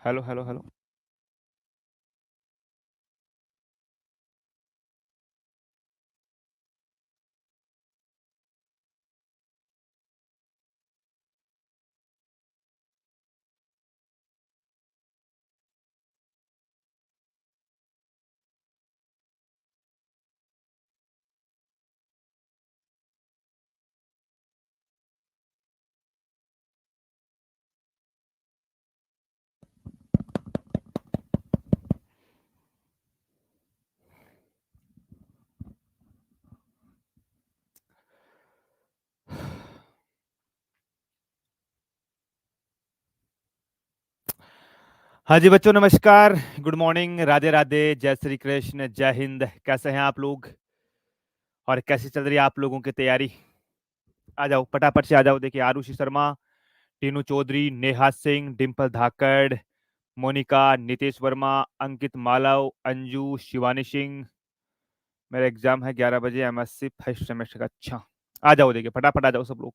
Hello hello hello. हाँ जी बच्चों, नमस्कार, गुड मॉर्निंग, राधे राधे, जय श्री कृष्ण, जय हिंद। कैसे हैं आप लोग और कैसी चल रही है आप लोगों की तैयारी? आ जाओ फटाफट से आ जाओ। देखिए, आरुषि शर्मा, टीनू चौधरी, नेहा सिंह, डिम्पल धाकड़, मोनिका, नितेश वर्मा, अंकित मालव, अंजू, शिवानी सिंह। मेरा एग्जाम है 11 बजे, एमएससी फर्स्ट सेमेस्टर का। अच्छा, आ जाओ, देखिए फटाफट आ जाओ सब लोग।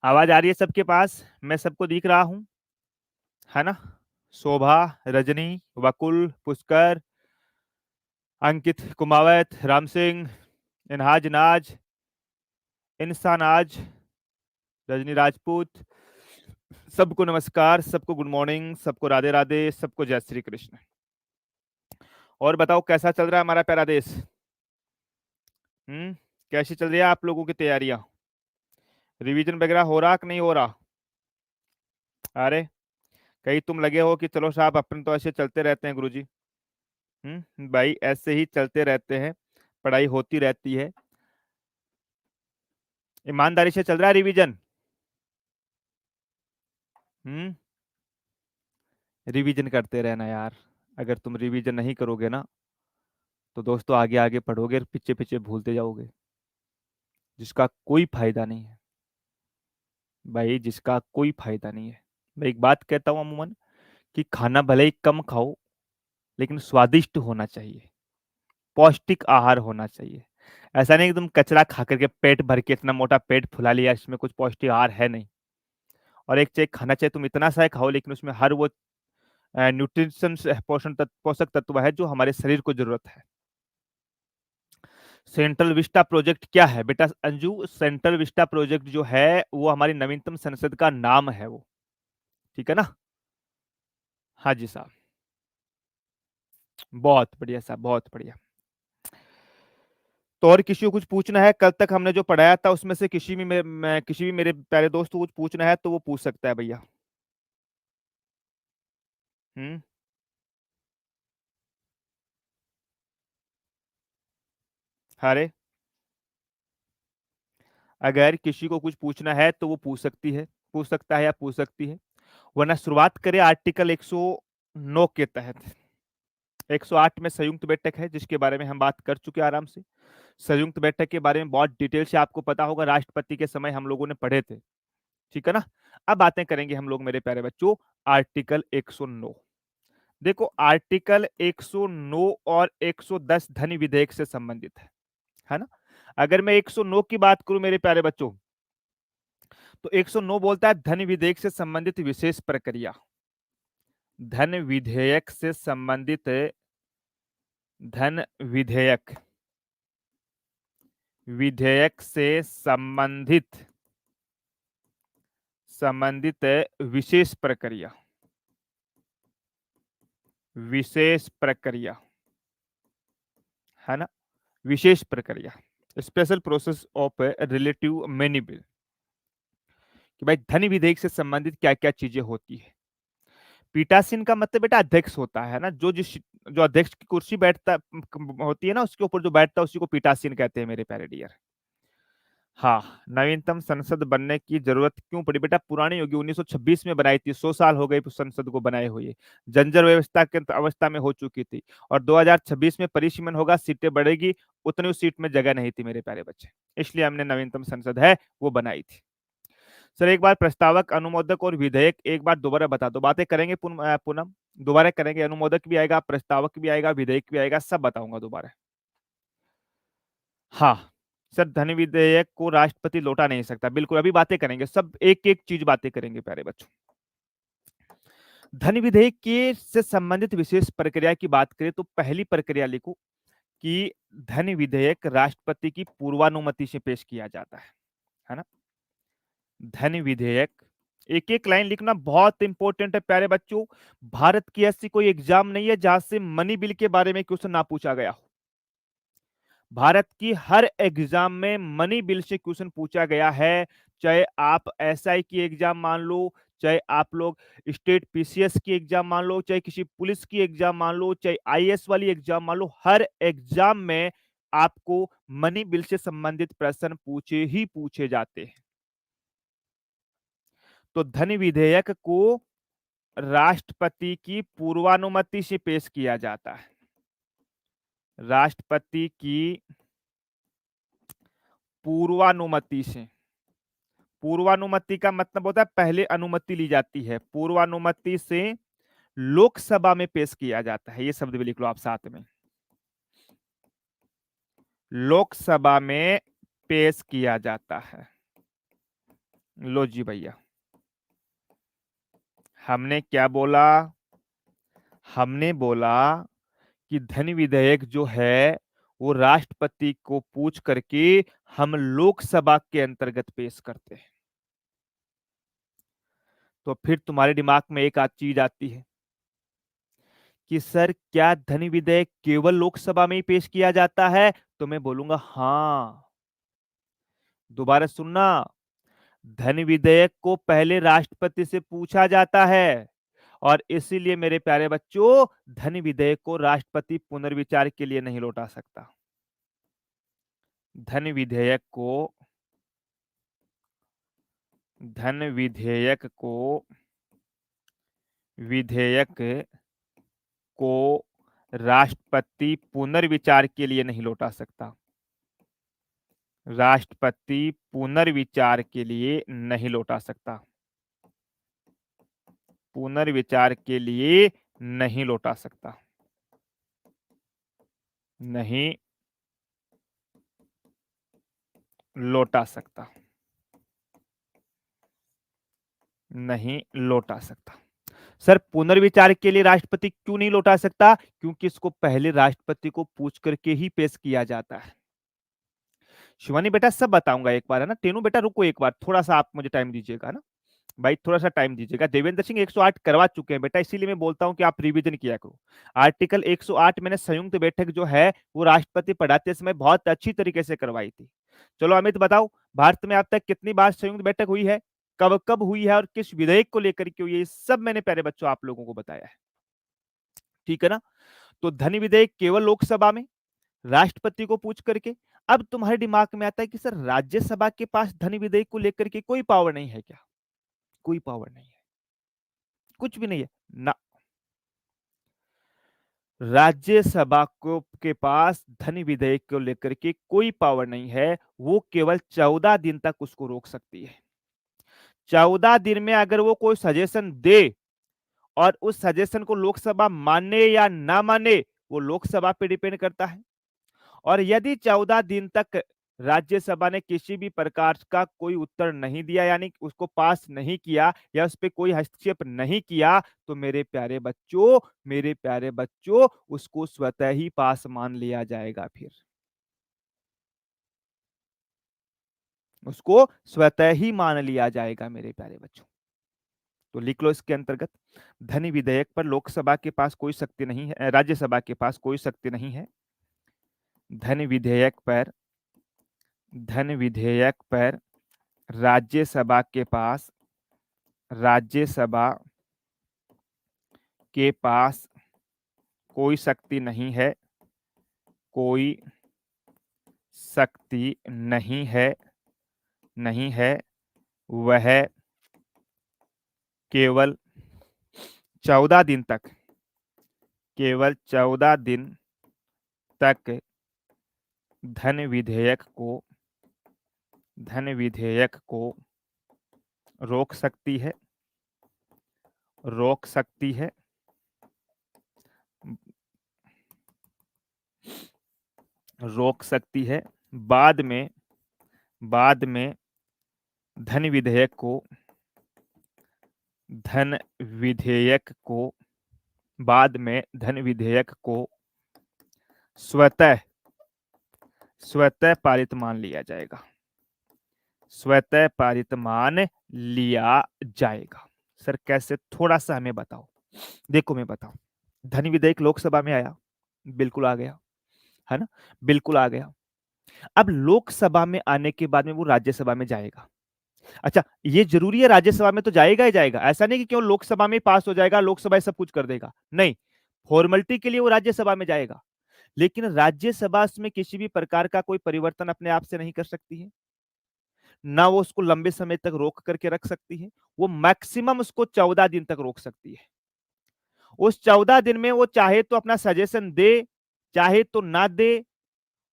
आवाज आ रही है सबके पास? मैं सबको दिख रहा हूँ, है ना? शोभा, रजनी, वकुल, पुष्कर, अंकित, कुमावत, राम सिंह, इनहाज नाज, इंसानाज, रजनी राजपूत। सबको नमस्कार, सबको गुड मॉर्निंग, सबको राधे राधे, सबको जय श्री कृष्ण। और बताओ कैसा चल रहा है हमारा प्यारा देश? कैसी चल रही है आप लोगों की तैयारियां? रिवीजन वगैरह हो रहा कि नहीं हो रहा? अरे, कहीं तुम लगे हो कि चलो साहब अपन तो ऐसे चलते रहते हैं गुरुजी। भाई ऐसे ही चलते रहते हैं, पढ़ाई होती रहती है। ईमानदारी से चल रहा है रिवीजन? हम्म रिवीजन करते रहना यार। अगर तुम रिवीजन नहीं करोगे ना, तो दोस्तों आगे आगे पढ़ोगे और पीछे पीछे भूलते जाओगे, जिसका कोई फायदा नहीं है। भाई जिसका कोई फायदा नहीं है। मैं एक बात कहता हूँ अमूमन, कि खाना भले ही कम खाओ, लेकिन स्वादिष्ट होना चाहिए, पौष्टिक आहार होना चाहिए। ऐसा नहीं कि तुम कचरा खा करके पेट भर के इतना मोटा पेट फुला लिया, इसमें कुछ पौष्टिक आहार है नहीं। और एक चीज खाना चाहिए, तुम इतना सा खाओ लेकिन उसमें हर वो न्यूट्रिशन, पोषण तत्व, पोषक तत्व है जो हमारे शरीर को जरूरत है। सेंट्रल विस्टा प्रोजेक्ट क्या है बेटा अंजू? सेंट्रल विस्टा प्रोजेक्ट जो है वो हमारी नवीनतम संसद का नाम है वो। ठीक है ना? हाँ जी साहब, बहुत बढ़िया साहब, बहुत बढ़िया। तो और किसी को कुछ पूछना है? कल तक हमने जो पढ़ाया था उसमें से किसी भी मेरे प्यारे दोस्त को कुछ पूछना है तो वो पूछ सकता है भैया। हम्म अरे, अगर किसी को कुछ पूछना है तो वो पूछ सकती है, पूछ सकता है या पूछ सकती है। वरना शुरुआत करें आर्टिकल 109 के तहत। 108 में संयुक्त बैठक है, जिसके बारे में हम बात कर चुके हैं आराम से। संयुक्त बैठक के बारे में बहुत डिटेल से आपको पता होगा, राष्ट्रपति के समय हम लोगों ने पढ़े थे। ठीक है ना? अब बातें करेंगे हम लोग मेरे प्यारे बच्चों, आर्टिकल 109। देखो, आर्टिकल 109 और 110 धन विधेयक से संबंधित है ना? अगर मैं 109 की बात करूं मेरे प्यारे बच्चों, तो 109 बोलता है धन विधेयक से संबंधित विशेष प्रक्रिया। धन विधेयक से संबंधित, धन विधेयक, विधेयक से संबंधित, संबंधित विशेष प्रक्रिया, विशेष प्रक्रिया, है ना? विशेष प्रक्रिया, special process of relative many bill. कि भाई धन विधेयक से संबंधित क्या क्या चीजें होती है। पीठासीन का मतलब बेटा अध्यक्ष होता है ना, जो अध्यक्ष की कुर्सी बैठता होती है ना, उसके ऊपर जो बैठता है उसी को पीठासीन कहते हैं मेरे प्यारे डियर। हाँ, नवीनतम संसद बनने की जरूरत क्यों पड़ी बेटा? पुरानी होगी, 1926 में बनाई थी, 100 साल हो गए संसद को बनाए हुए। जंजर व्यवस्था के अवस्था में हो चुकी थी। और 2026 में परिसीमन होगा, सीटें बढ़ेगी, उतनी उस सीट में जगह नहीं थी मेरे प्यारे बच्चे, इसलिए हमने नवीनतम संसद है वो बनाई थी। सर एक बार प्रस्तावक, अनुमोदक और विधेयक एक बार दोबारा बता दो। बातें करेंगे पूनम, दोबारा करेंगे। अनुमोदक भी आएगा, प्रस्तावक भी आएगा, विधेयक भी आएगा, सब बताऊंगा दोबारा। हाँ सर, धन विधेयक को राष्ट्रपति लौटा नहीं सकता, बिल्कुल। अभी बातें करेंगे, सब एक एक चीज बातें करेंगे प्यारे बच्चों। धन विधेयक के से संबंधित विशेष प्रक्रिया की बात करें तो पहली प्रक्रिया लिखो कि धन विधेयक राष्ट्रपति की पूर्वानुमति से पेश किया जाता है ना। धन विधेयक, एक एक लाइन लिखना बहुत इंपॉर्टेंट है प्यारे बच्चों। भारत की ऐसी कोई एग्जाम नहीं है जहां से मनी बिल के बारे में क्वेश्चन ना पूछा गया हो। भारत की हर एग्जाम में मनी बिल से क्वेश्चन पूछा गया है, चाहे आप एसआई की एग्जाम मान लो, चाहे आप लोग स्टेट पीसीएस की एग्जाम मान लो, चाहे किसी पुलिस की एग्जाम मान लो, चाहे आईएएस वाली एग्जाम मान लो, हर एग्जाम में आपको मनी बिल से संबंधित प्रश्न पूछे ही पूछे जाते हैं। तो धन विधेयक को राष्ट्रपति की पूर्वानुमति से पेश किया जाता है। राष्ट्रपति की पूर्वानुमति से, पूर्वानुमति का मतलब होता है पहले अनुमति ली जाती है, पूर्वानुमति से लोकसभा में पेश किया जाता है। ये शब्द भी लिख लो आप साथ में, लोकसभा में पेश किया जाता है। लो जी भैया, हमने क्या बोला? हमने बोला कि धन विधेयक जो है वो राष्ट्रपति को पूछ करके हम लोकसभा के अंतर्गत पेश करते हैं। तो फिर तुम्हारे दिमाग में एक आध चीज आती है कि सर क्या धन विधेयक केवल लोकसभा में ही पेश किया जाता है? तो मैं बोलूंगा हाँ। दोबारा सुनना, धन विधेयक को पहले राष्ट्रपति से पूछा जाता है और इसीलिए मेरे प्यारे बच्चों धन विधेयक को राष्ट्रपति पुनर्विचार के लिए नहीं लौटा सकता। धन विधेयक को, धन विधेयक को, विधेयक को राष्ट्रपति पुनर्विचार के लिए नहीं लौटा सकता। राष्ट्रपति पुनर्विचार के लिए नहीं लौटा सकता। पुनर्विचार के लिए नहीं लौटा सकता। नहीं लौटा सकता। नहीं लौटा सकता। सर पुनर्विचार के लिए राष्ट्रपति क्यों नहीं लौटा सकता? क्योंकि इसको पहले राष्ट्रपति को पूछ करके ही पेश किया जाता है। शिवानी बेटा सब बताऊंगा एक बार, है ना। टेनू बेटा रुको एक बार, थोड़ा सा आप मुझे टाइम दीजिएगा ना भाई, थोड़ा सा टाइम दीजिएगा। देवेंद्र सिंह 108 करवा चुके हैं बेटा, इसीलिए मैं बोलता हूं कि आप रिवीजन किया करो। आर्टिकल 108 मैंने संयुक्त बैठक जो है वो राष्ट्रपति पढ़ाते समय बहुत अच्छी तरीके से करवाई थी। चलो अमित बताओ, भारत में अब तक कितनी बार संयुक्त बैठक हुई है, कब कब हुई है और किस विधेयक को लेकर के हुई है, ये सब मैंने प्यारे बच्चों आप लोगों को बताया है। ठीक है ना। तो धन विधेयक केवल लोकसभा में राष्ट्रपति को पूछ करके। अब तुम्हारे दिमाग में आता है कि सर राज्यसभा के पास धन विधेयक को लेकर के कोई पावर नहीं है क्या? कोई पावर नहीं है, कुछ भी नहीं है ना। राज्यसभा को के पास धन विधेयक को लेकर के कोई पावर नहीं है, वो केवल 14 दिन तक उसको रोक सकती है। 14 दिन में अगर वो कोई सजेशन दे और उस सजेशन को लोकसभा माने या ना माने वो लोकसभा पे डिपेंड करता है। और यदि 14 दिन तक राज्यसभा ने किसी भी प्रकार का कोई उत्तर नहीं दिया, यानी उसको पास नहीं किया या उस पर कोई हस्तक्षेप नहीं किया, तो मेरे प्यारे बच्चों, मेरे प्यारे बच्चों, उसको स्वतः ही पास मान लिया जाएगा। फिर उसको स्वतः ही मान लिया जाएगा मेरे प्यारे बच्चों। तो लिख लो इसके अंतर्गत, धन विधेयक पर लोकसभा के पास कोई शक्ति नहीं है, राज्यसभा के पास कोई शक्ति नहीं है। धन विधेयक पर, धन विधेयक पर राज्यसभा के पास, राज्यसभा के पास कोई शक्ति नहीं है, कोई शक्ति नहीं है, नहीं है। वह केवल 14 दिन तक, केवल 14 दिन तक धन विधेयक को, धन विधेयक को रोक सकती है, रोक सकती है। रोक सकती है। बाद में, बाद में धन विधेयक को, धन विधेयक को बाद में धन विधेयक को स्वतः स्वतः पारित मान लिया जाएगा, स्वतः पारित मान लिया जाएगा। सर कैसे, थोड़ा सा हमें बताओ। देखो मैं बताऊं, धन विधेयक लोकसभा में आया, बिल्कुल आ गया, है ना, बिल्कुल आ गया। अब लोकसभा में आने के बाद में वो राज्यसभा में जाएगा। अच्छा, ये जरूरी है राज्यसभा में तो जाएगा ही जाएगा, ऐसा नहीं कि क्यों लोकसभा में पास हो जाएगा, लोकसभा सब कुछ कर देगा, नहीं, फॉर्मेलिटी के लिए वो राज्यसभा में जाएगा। लेकिन राज्यसभा में किसी भी प्रकार का कोई परिवर्तन अपने आप से नहीं कर सकती है, ना वो उसको लंबे समय तक रोक करके रख सकती है। वो मैक्सिमम उसको 14 दिन तक रोक सकती है। उस 14 दिन में वो चाहे तो अपना सजेशन दे, चाहे तो ना दे,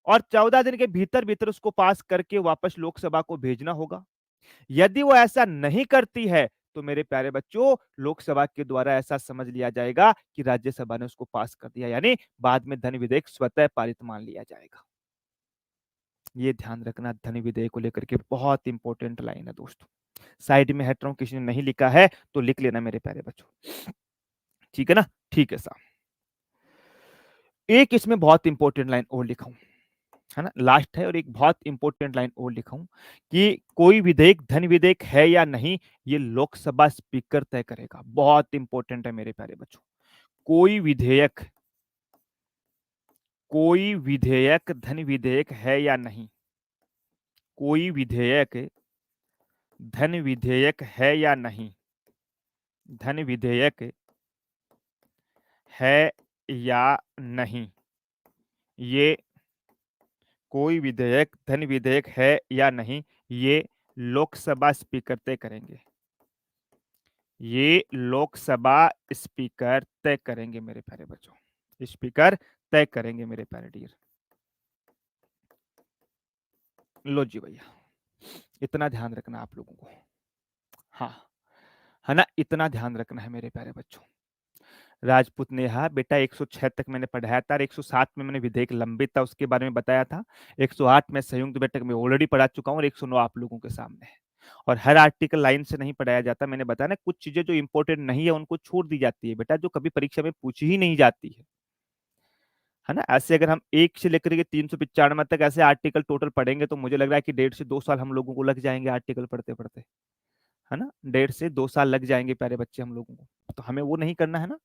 और 14 दिन के भीतर भीतर उसको पास करके वापस लोकसभा को भेजना होगा। यदि वो ऐसा नहीं करती है तो मेरे प्यारे बच्चों, लोकसभा के द्वारा ऐसा समझ लिया जाएगा कि राज्यसभा ने उसको पास कर दिया, यानी बाद में धन विधेयक स्वतः पारित मान लिया जाएगा। ये ध्यान रखना, धन विधेयक को लेकर के बहुत इंपॉर्टेंट लाइन है दोस्तों। साइड में हट रहा हूं, किसी ने नहीं लिखा है तो लिख लेना मेरे प्यारे बच्चों, ठीक है ना, ठीक है साहब। एक इसमें बहुत इंपॉर्टेंट लाइन और लिखा हूं, है ना, लास्ट है, और एक बहुत इंपॉर्टेंट लाइन और लिखा हूं कि कोई विधेयक धन विधेयक है या नहीं, ये लोकसभा स्पीकर तय करेगा। बहुत इंपॉर्टेंट है मेरे प्यारे बच्चों। कोई विधेयक, कोई विधेयक धन विधेयक है या नहीं, कोई विधेयक धन विधेयक है या नहीं, धन विधेयक है या नहीं, ये कोई विधेयक धन विधेयक है या नहीं, ये लोकसभा स्पीकर तय करेंगे, ये लोकसभा स्पीकर तय करेंगे मेरे प्यारे बच्चों, स्पीकर तय करेंगे मेरे प्यारे डियर। लो जी भैया, इतना ध्यान रखना आप लोगों को, हाँ, है ना, इतना ध्यान रखना है मेरे प्यारे बच्चों। राजपूत नेहा बेटा 106 तक मैंने पढ़ाया था, 107 में मैंने विधेयक लंबित था उसके बारे में बताया था, 108 में संयुक्त बैठक में ऑलरेडी पढ़ा चुका हूँ, और 109 आप लोगों के सामने है। और हर आर्टिकल लाइन से नहीं पढ़ाया जाता, मैंने बताया ना, कुछ चीजें जो इंपॉर्टेंट नहीं है उनको छोड़ दी जाती है बेटा, जो कभी परीक्षा में पूछी ही नहीं जाती है ना। ऐसे अगर हम 1 से लेकर के 395 तक ऐसे आर्टिकल टोटल पढ़ेंगे तो मुझे लग रहा है कि 1.5 से 2 साल हम लोगों को लग जाएंगे आर्टिकल पढ़ते पढ़ते, है ना, 1.5 से 2 साल लग जाएंगे प्यारे बच्चे हम लोगों को। तो हमें वो नहीं करना है ना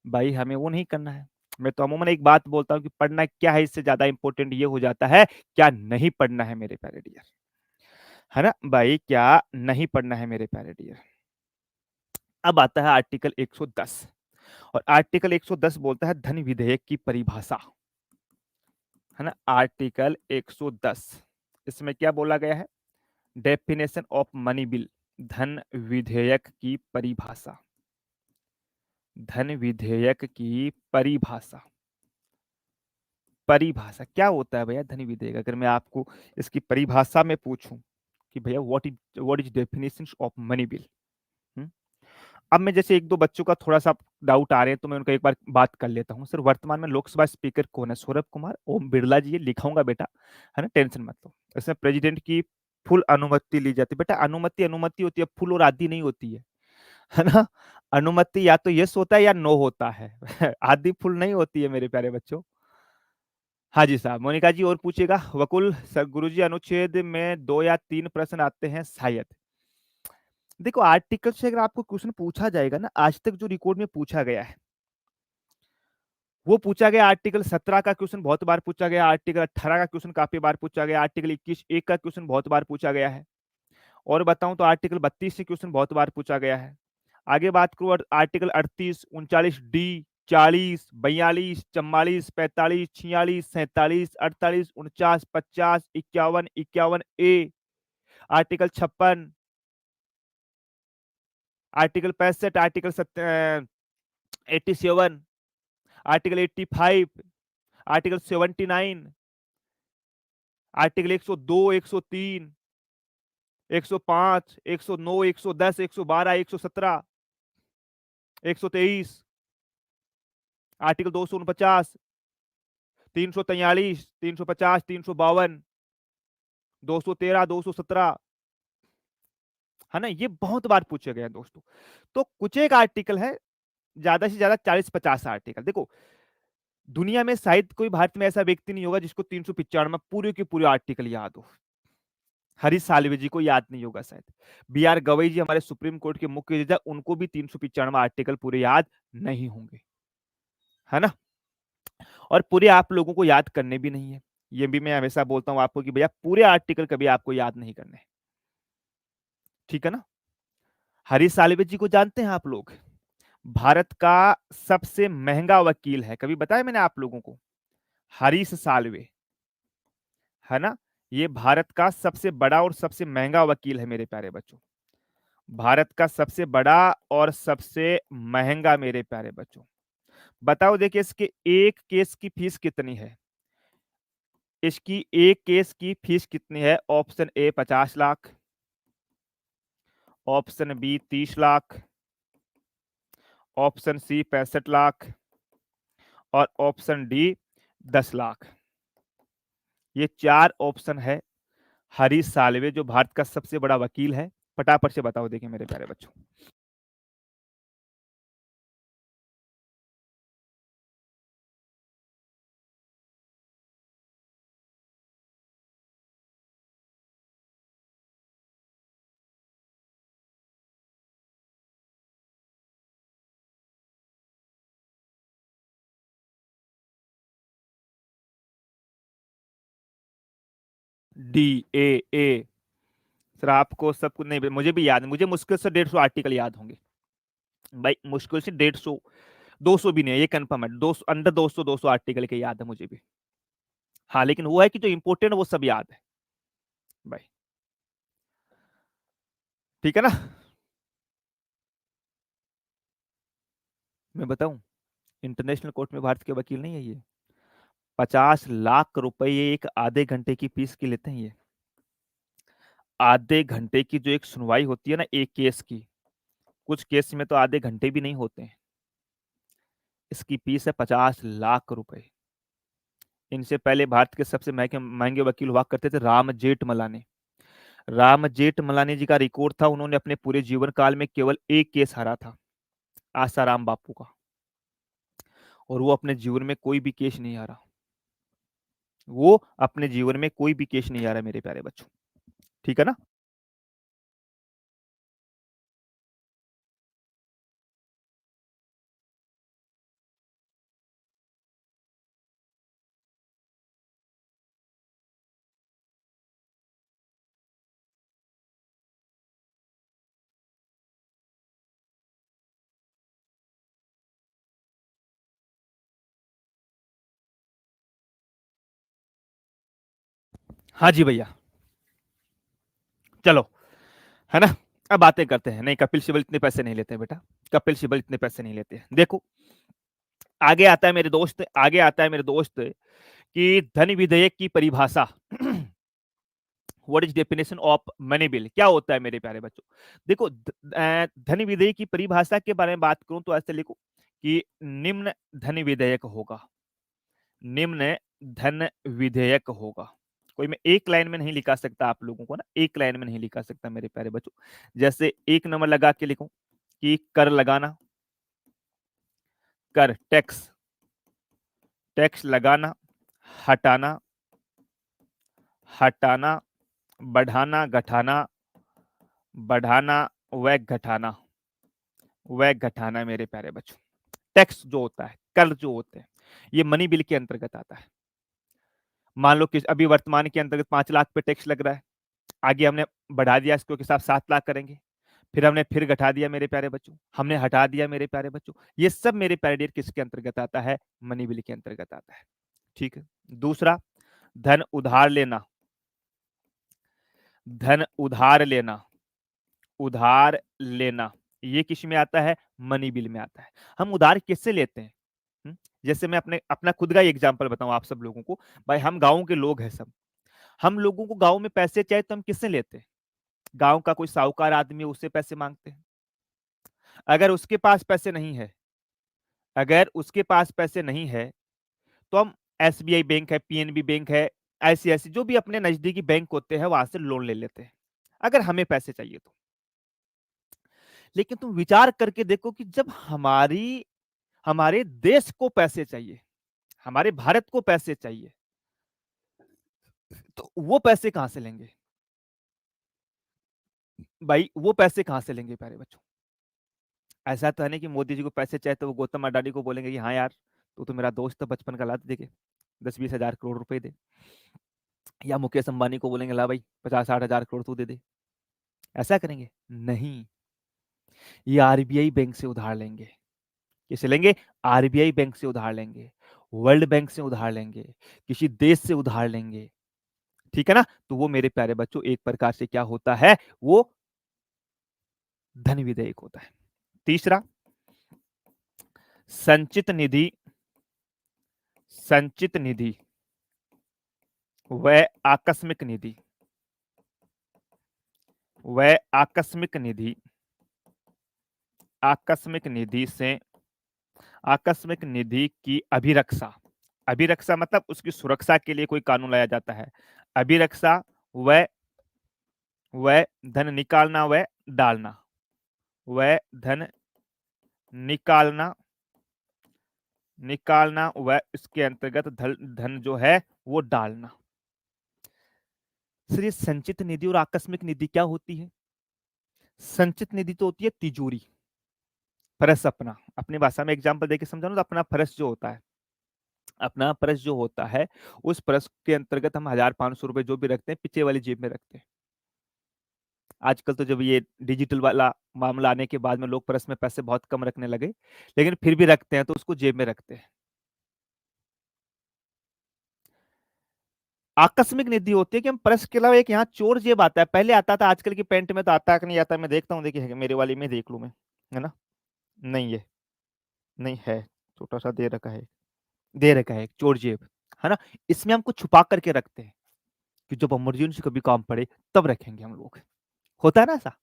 भाई, हमें वो नहीं करना है। मैं तो अमूमन एक बात बोलता हूँ कि पढ़ना क्या है, इससे ज्यादा इंपॉर्टेंट ये हो जाता है क्या नहीं पढ़ना है मेरे प्यारे डियर, है ना भाई, क्या नहीं पढ़ना है मेरे प्यारे डियर। अब आता है आर्टिकल 110, और आर्टिकल 110 बोलता है धन विधेयक की परिभाषा, है ना, आर्टिकल 110, इसमें क्या बोला गया है, डेफिनेशन ऑफ मनी बिल, धन विधेयक की परिभाषा, धन विधेयक की परिभाषा। परिभाषा क्या होता है भैया धन विधेयक, अगर मैं आपको इसकी परिभाषा में पूछूं कि भैया what is definition of money bill. अब मैं जैसे एक दो बच्चों का थोड़ा सा डाउट आ रहे हैं तो मैं उनका एक बार बात कर लेता हूँ। सर वर्तमान में लोकसभा स्पीकर कौन है? सौरभ कुमार, ओम बिरला जी, ये लिखाऊंगा बेटा, है ना, टेंशन मत लो। इसमें प्रेसिडेंट की फुल अनुमति ली जाती है बेटा, अनुमति अनुमति होती है, फुल और आधी नहीं होती है ना। अनुमति या तो यस होता है या नो होता है आधी फुल नहीं होती है मेरे प्यारे बच्चों। हाँ जी साहब, मोनिका जी और पूछिएगा। वकुल सर, गुरुजी अनुच्छेद में 2 या 3 प्रश्न आते हैं शायद। देखो आर्टिकल से अगर आपको क्वेश्चन पूछा जाएगा ना, आज तक जो रिकॉर्ड में पूछा गया है वो पूछा गया, आर्टिकल 17 का क्वेश्चन बहुत बार पूछा गया, आर्टिकल 18 का क्वेश्चन काफी बार पूछा गया, आर्टिकल 21(1) का क्वेश्चन बहुत बार पूछा गया है, और बताऊं तो आर्टिकल 32 से क्वेश्चन बहुत बार पूछा गया है। आगे बात करूं article 38, 39D, 40, 42, 44, 45, 46, 47, 48, 49, 50, 51, 51A, article 56, article 65, article 87, article 85, article 79, article 102, 103, 105, 109, 110, 112, 117, 123, article 249, 343, 350, 352, 213, 217, है ना? ये बहुत बार पूछे गए हैं दोस्तों। तो कुछ एक आर्टिकल है, ज़्यादा से ज़्यादा 40-50 आर्टिकल। देखो, दुनिया में शायद कोई भारत में ऐसा व्यक्ति नहीं होगा जिसको 395 पूरे के पूरे आर्टिकल याद हो। हरीश साल्वे जी को याद नहीं होगा शायद। बी आर गवई जी हमारे सुप्रीम कोर्ट के मुख्य जज, उनको भी 395 आर्टिकल पूरे याद नहीं होंगे, है ना? और पूरे आप लोगों को याद करने भी नहीं है। ये भी मैं हमेशा बोलता हूँ आपको कि भैया पूरे आर्टिकल कभी आपको याद नहीं करने, ठीक है ना? हरीश साल्वे जी को जानते हैं आप लोग? भारत का सबसे महंगा वकील है, कभी बताया मैंने आप लोगों को? हरीश साल्वे, है ना? ये भारत का सबसे बड़ा और सबसे महंगा वकील है मेरे प्यारे बच्चों। भारत का सबसे बड़ा और सबसे महंगा मेरे प्यारे बच्चों। बताओ देखिए इसके एक केस की फीस कितनी है? इसकी एक केस की फीस कितनी है? Option A 50 lakh, option B 30 lakh, option C 65 lakh और ऑप्शन डी 10 लाख। ये 4 ऑप्शन है हरीश साल्वे जो भारत का सबसे बड़ा वकील है। फटाफट से बताओ देखिए मेरे प्यारे बच्चों। डी, ए। सर आपको सब कुछ नहीं, मुझे भी याद है, मुझे मुश्किल से 150 आर्टिकल याद होंगे भाई, मुश्किल से 150, 200 भी नहीं, ये कंफर्म है, 200 अंडर 200 आर्टिकल के याद है मुझे भी। हाँ लेकिन वो है कि जो इंपोर्टेंट वो सब याद है भाई, ठीक है ना? मैं बताऊं, इंटरनेशनल कोर्ट में भारत के वकील नहीं है ये। 50 लाख रुपए एक आधे घंटे की फीस की लेते हैं ये। आधे घंटे की जो एक सुनवाई होती है ना एक केस की, कुछ केस में तो आधे घंटे भी नहीं होते हैं। इसकी फीस है 50 लाख रुपए। इनसे पहले भारत के सबसे महंगे महंगे वकील हुआ करते थे राम जेठमलानी। राम जेठमलानी जी का रिकॉर्ड था, उन्होंने अपने पूरे जीवन काल में केवल एक केस हारा था, आसाराम बापू का, और वो अपने जीवन में कोई भी केस नहीं हारा। वो अपने जीवन में कोई भी केस नहीं हारा मेरे प्यारे बच्चों, ठीक है ना? हाँ जी भैया, चलो, है ना? अब बातें करते हैं। नहीं, कपिल सिब्बल इतने पैसे नहीं लेते बेटा, कपिल सिब्बल इतने पैसे नहीं लेते। देखो, आगे आता है मेरे दोस्त, आगे आता है मेरे दोस्त कि धन विधेयक की परिभाषा what is definition of money bill, क्या होता है मेरे प्यारे बच्चों? देखो, धन विधेयक की परिभाषा के बारे में बात करूं तो ऐसे लिखो कि निम्न धन विधेयक होगा, निम्न धन विधेयक होगा। कोई मैं एक लाइन में नहीं लिखा सकता आप लोगों को ना, एक लाइन में नहीं लिखा सकता मेरे प्यारे बच्चों। जैसे एक नंबर लगा के लिखूं कि कर लगाना, कर टैक्स, टैक्स लगाना, हटाना, हटाना, बढ़ाना, घटाना, बढ़ाना, व घटाना, व घटाना मेरे प्यारे बच्चों। टैक्स जो होता है, कर जो होते हैं, ये मनी बिल के अंतर्गत आता है। मान लो कि अभी वर्तमान के अंतर्गत 5 लाख पे टैक्स लग रहा है, आगे हमने बढ़ा दिया, इसको के साथ 7 लाख करेंगे, फिर हमने फिर घटा दिया मेरे प्यारे बच्चों, हमने हटा दिया मेरे प्यारे बच्चों। ये सब मेरे प्यारे डियर किसके अंतर्गत आता है? मनी बिल के अंतर्गत आता है, ठीक है। दूसरा, धन उधार लेना, धन उधार लेना, उधार लेना, ये किस में आता है? मनी बिल में आता है। हम उधार किससे लेते हैं? जैसे मैं अपने अपना खुद का एग्जांपल बताऊं आप सब लोगों को, भाई हम गांव के लोग हैं सब, हम लोगों को गांव में पैसे चाहिए तो हम किससे लेते हैं? गांव का कोई साहूकार आदमी है, उससे पैसे मांगते हैं। अगर उसके पास पैसे नहीं है, अगर उसके पास पैसे नहीं है, तो हम एसबीआई बैंक है, पीएनबी बैंक है, ऐसी ऐसी जो भी अपने नजदीकी बैंक होते हैं वहां से लोन ले लेते हैं, अगर हमें पैसे चाहिए तो। लेकिन तुम विचार करके देखो कि जब हमारे देश को पैसे चाहिए, हमारे भारत को पैसे चाहिए, तो वो पैसे कहां से लेंगे भाई? वो पैसे कहां से लेंगे प्यारे बच्चों? ऐसा तो है नहीं कि मोदी जी को पैसे चाहिए तो वो गौतम अडानी को बोलेंगे कि हाँ यार, तू तो मेरा दोस्त है बचपन का, ला दे 10-20 हजार करोड़ रुपए दे। या मुकेश अंबानी को बोलेंगे ला भाई 50-60 हजार करोड़ तू दे दे। ऐसा करेंगे? नहीं। ये आरबीआई बैंक से उधार लेंगे। किसे लेंगे? आरबीआई बैंक से उधार लेंगे, वर्ल्ड बैंक से उधार लेंगे, किसी देश से उधार लेंगे। ठीक है ना? तो वो मेरे प्यारे बच्चों एक प्रकार से क्या होता है? वो धन विधेयक होता है। तीसरा, संचित निधि, संचित निधि व आकस्मिक निधि, व आकस्मिक निधि, आकस्मिक निधि से, आकस्मिक निधि की अभिरक्षा, अभिरक्षा मतलब उसकी सुरक्षा के लिए कोई कानून लाया जाता है। अभिरक्षा व धन निकालना व डालना, व धन निकालना, निकालना व इसके अंतर्गत धन जो है वो डालना। सर ये संचित निधि और आकस्मिक निधि क्या होती है? संचित निधि तो होती है तिजोरी, फरस, अपना, अपनी भाषा में एग्जांपल देके समझाऊं तो अपना फरस जो होता है, अपना पर्स जो होता है, उस पर्स के अंतर्गत हम 1000-500 रुपए जो भी रखते हैं पीछे वाली जेब में रखते हैं। आजकल तो जब ये डिजिटल वाला मामला आने के बाद में लोग पर्स में पैसे बहुत कम रखने लगे, लेकिन फिर भी रखते हैं तो उसको जेब में रखते हैं। आकस्मिक निधि होती है कि हम पर्स के अलावा एक यहाँ चोर जेब आता है, पहले आता था, आजकल की पैंट में तो आता है कि नहीं आता, मैं देखता हूँ, देखिए मेरे वाली में देख लू मैं, है ना? नहीं है, नहीं है, छोटा सा दे रखा है, दे रखा है एक चोर जेब, है ना? इसमें हमको छुपा करके रखते हैं कि जब इमरजेंसी कभी काम पड़े तब रखेंगे हम लोग। होता है ना ऐसा?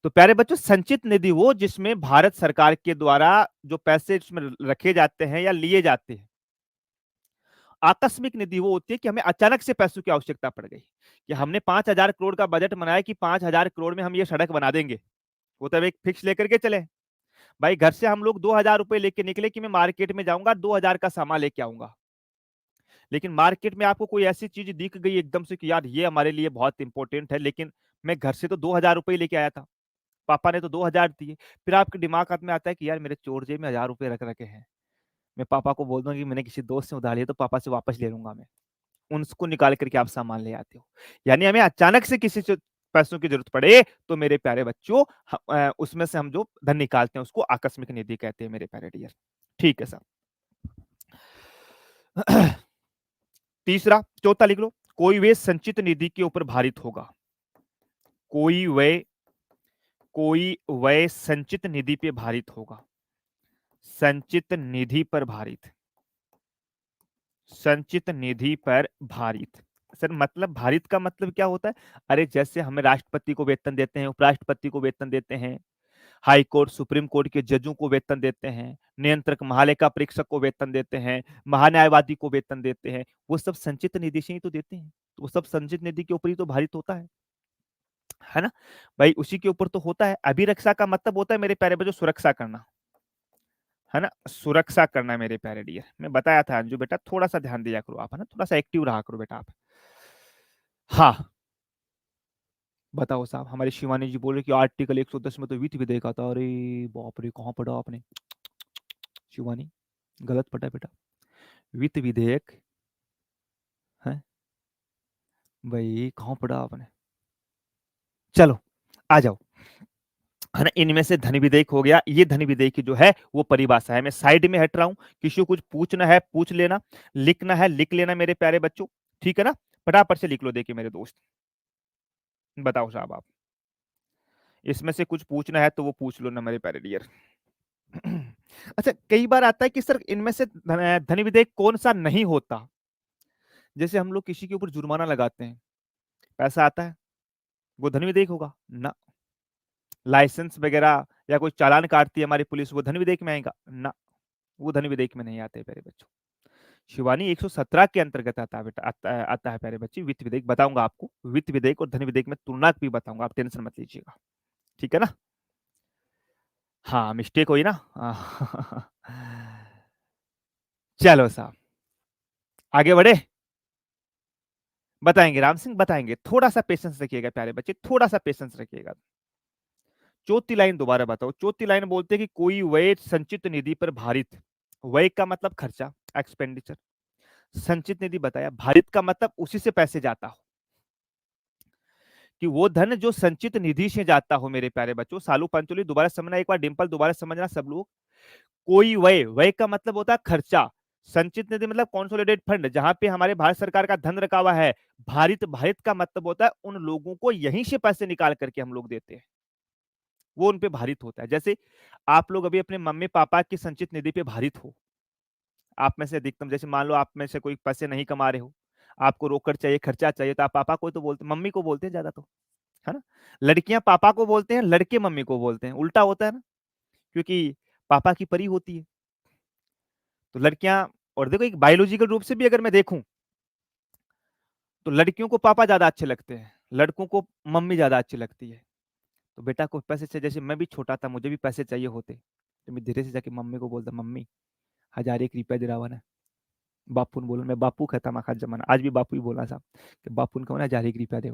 तो प्यारे बच्चों, संचित निधि वो जिसमें भारत सरकार के द्वारा जो पैसे इसमें रखे जाते हैं या लिए जाते हैं। आकस्मिक निधि वो होती है कि हमें अचानक से पैसों की आवश्यकता पड़ गई, कि हमने 5,000 करोड़ का बजट बनाया कि 5,000 करोड़ में हम ये सड़क बना देंगे। वो तब एक फिक्स लेकर के चले भाई, घर से हम लोग 2,000 रुपए लेके निकले कि मैं मार्केट में जाऊंगा 2,000 का सामान लेके आऊंगा, लेकिन मार्केट में आपको कोई ऐसी चीज दिख गई एकदम से कि यार ये हमारे लिए बहुत इंपॉर्टेंट है, लेकिन मैं घर से तो 2,000 रुपए लेके आया था, पापा ने तो 2,000 दिए। फिर आपके दिमाग में आता है कि यार मेरे चोर जेब में 1,000 रुपए रख रखे हैं, मैं पापा को बोल दूंगा कि मैंने किसी दोस्त से उधार लिया तो पापा से वापस ले लूंगा मैं। उनको निकाल करके आप सामान ले आते हो। यानी हमें अचानक से किसी से पैसों की जरूरत पड़े तो मेरे प्यारे बच्चों, उसमें से हम जो धन निकालते हैं उसको आकस्मिक निधि कहते हैं मेरे प्यारे डियर। ठीक है सर। तीसरा, चौथा लिख लो, कोई वे संचित निधि के ऊपर भारित होगा, कोई व्यय, कोई व्यय संचित निधि पे भारित होगा, संचित निधि पर भारित, संचित निधि पर भारित। सर मतलब भारित का मतलब क्या होता है? अरे जैसे हमें राष्ट्रपति को वेतन देते हैं, उपराष्ट्रपति को वेतन देते हैं, हाई कोर्ट सुप्रीम कोर्ट के जजों को वेतन देते हैं, नियंत्रक महालेखा परीक्षक को वेतन देते हैं, महान्यायवादी को वेतन देते हैं, वो सब संचित निधि से ही तो देते हैं, तो वो सब संचित निधि के ऊपर ही तो भारित होता है ना भाई? उसी के ऊपर तो होता है। अभिरक्षा का मतलब होता है मेरे प्यारे बच्चों सुरक्षा करना, है ना? सुरक्षा करना मेरे प्यारे डियर। मैं बताया था अंजू बेटा, थोड़ा सा ध्यान दिया करो आप, है ना? थोड़ा सा एक्टिव रहा करो बेटा आप। हाँ, बताओ साहब, हमारी शिवानी जी बोल रहे कि आर्टिकल 110 में तो वित्त विधेयक आता। अरे बाप रे, कहाँ पढ़ा आपने शिवानी? गलत पढ़ा बेटा, वित्त विधेयक है भाई, कहाँ पढ़ा आपने? चलो आ जाओ, है ना? इनमें से धन विधेयक हो गया, ये धन विधेयक की जो है वो परिभाषा है। मैं साइड में हट रहा हूं, किसी को कुछ पूछना है पूछ लेना, लिखना है लिख लेना मेरे प्यारे बच्चों, ठीक है ना? फटाफट से लिख लो, देखिए मेरे दोस्त, बताओ साहब आप, इसमें से कुछ पूछना है तो वो पूछ लो ना मेरे प्यारे डियर। अच्छा, कई बार आता है कि सर इनमें से धन विधेयक कौन सा नहीं होता? जैसे हम लोग किसी के ऊपर जुर्माना लगाते हैं, पैसा आता है, वो धन विधेयक होगा ना? लाइसेंस वगैरह या कोई चालान काटती है हमारी पुलिस, वो धन विधेयक में आएगा ना? वो धन विधेयक में नहीं आते प्यारे बच्चों। शिवानी 117 के अंतर्गत आता है बेटा, आता है प्यारे बच्चे, वित्त विधेयक बताऊंगा आपको, वित्त विधेयक और धन विधेयक में तुलना भी बताऊंगा, आप टेंशन मत लीजिएगा, ठीक है ना? हाँ, मिस्टेक हुई ना। चलो साहब, आगे बढ़े। बताएंगे राम सिंह, बताएंगे। थोड़ा सा पेशेंस रखिएगा प्यारे बच्चे, थोड़ा सा पेशेंस रखिएगा। चौथी लाइन दोबारा बताओ। चौथी लाइन बोलते हैं कि कोई व्यय संचित निधि पर भारित। व्यय का मतलब खर्चा, एक्सपेंडिचर। संचित निधि बताया, भारित का मतलब उसी से पैसे जाता हो, कि वो धन जो संचित निधि से जाता हो मेरे प्यारे बच्चों। सालू पंचोली दोबारा समझना, एक बार डिंपल दोबारा समझना सब लोग। कोई व्यय, व्यय का मतलब होता है खर्चा। संचित निधि मतलब कॉन्सोलिडेट फंड, जहां पे हमारे भारत सरकार का धन रखा हुआ है। भारित, भारित का मतलब होता है उन लोगों को यहीं से पैसे निकाल करके हम लोग देते हैं, वो उन पे भारित होता है। जैसे आप लोग अभी अपने मम्मी पापा की संचित निधि पे भारित हो। आप में से अधिकतम, जैसे मान लो आप में से कोई पैसे नहीं कमा रहे हो, आपको रोकड़ चाहिए, खर्चा चाहिए, तो आप पापा को तो बोलते, मम्मी को बोलते हैं ज्यादा तो, है ना। लड़कियां पापा को बोलते हैं, लड़के मम्मी को बोलते हैं, उल्टा होता है ना, क्योंकि पापा की परी होती है। तो लड़कियां, और देखो एक बायोलॉजिकल रूप से भी अगर मैं देखूं, तो लड़कियों को पापा ज्यादा अच्छे लगते हैं, लड़कों को मम्मी ज्यादा अच्छी लगती है। तो बेटा को पैसे चाहिए, जैसे मैं भी छोटा था मुझे भी पैसे चाहिए होते, तो मैं धीरे से जाके मम्मी को बोलता, मम्मी 1,000 रुपया दे रहा हुआ ना। बापू ने बोला, मैं बापू कहता माखा जमाना, आज भी बापू ही बोला साहब, कि बापू ने कहा ना 1,000 रुपया दे।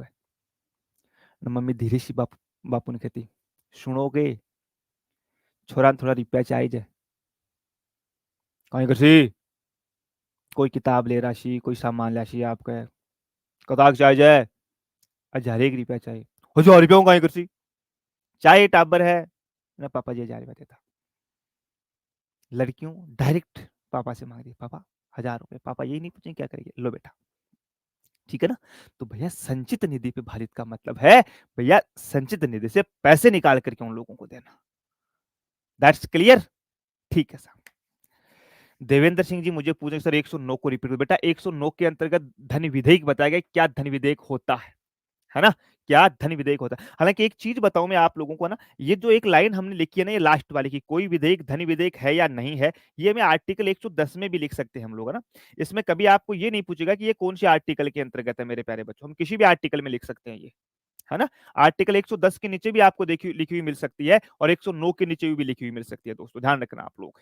मम्मी धीरे से बापू ने कहती, सुनोगे छोरा ने थोड़ा रुपया चाहिए, कहीं कर कोई किताब ले राशि, कोई सामान ले राशि, आप कहे कदाक चाहिए, 1,000 रुपया चाहिए, 1,000 रुपया कहीं कर चाय टाबर है ना, पापा जी 1,000 रुपया देता। लड़कियों डायरेक्ट पापा से मांग रही, पापा 1,000 रुपये, पापा यही नहीं पूछे क्या करेंगे, लो बेटा, ठीक है ना। तो भैया संचित निधि पे भारित का मतलब है भैया संचित निधि से पैसे निकाल करके उन लोगों को देना। दैट्स क्लियर, ठीक है साहब। देवेंद्र सिंह जी मुझे पूछे सर 109 को रिपीट, बेटा 109 के अंतर्गत धन विधेयक बताया गया, क्या धन विधेयक होता है ना, क्या धन विधेयक होता है। हालांकि एक चीज बताऊं मैं आप लोगों को ना, ये जो एक लाइन हमने लिखी है ना, ये लास्ट वाली की, कोई विधेयक धन विधेयक है या नहीं है, ये मैं आर्टिकल 110 में भी लिख सकते हैं हम लोग, है ना। इसमें कभी आपको ये नहीं पूछेगा कि ये कौन से आर्टिकल के अंतर्गत है मेरे प्यारे बच्चों, हम किसी भी आर्टिकल में लिख सकते हैं ये, है ना। आर्टिकल 110 के नीचे भी आपको देखी लिखी हुई मिल सकती है, और 109 के नीचे भी लिखी हुई मिल सकती है, दोस्तों ध्यान रखना आप लोग।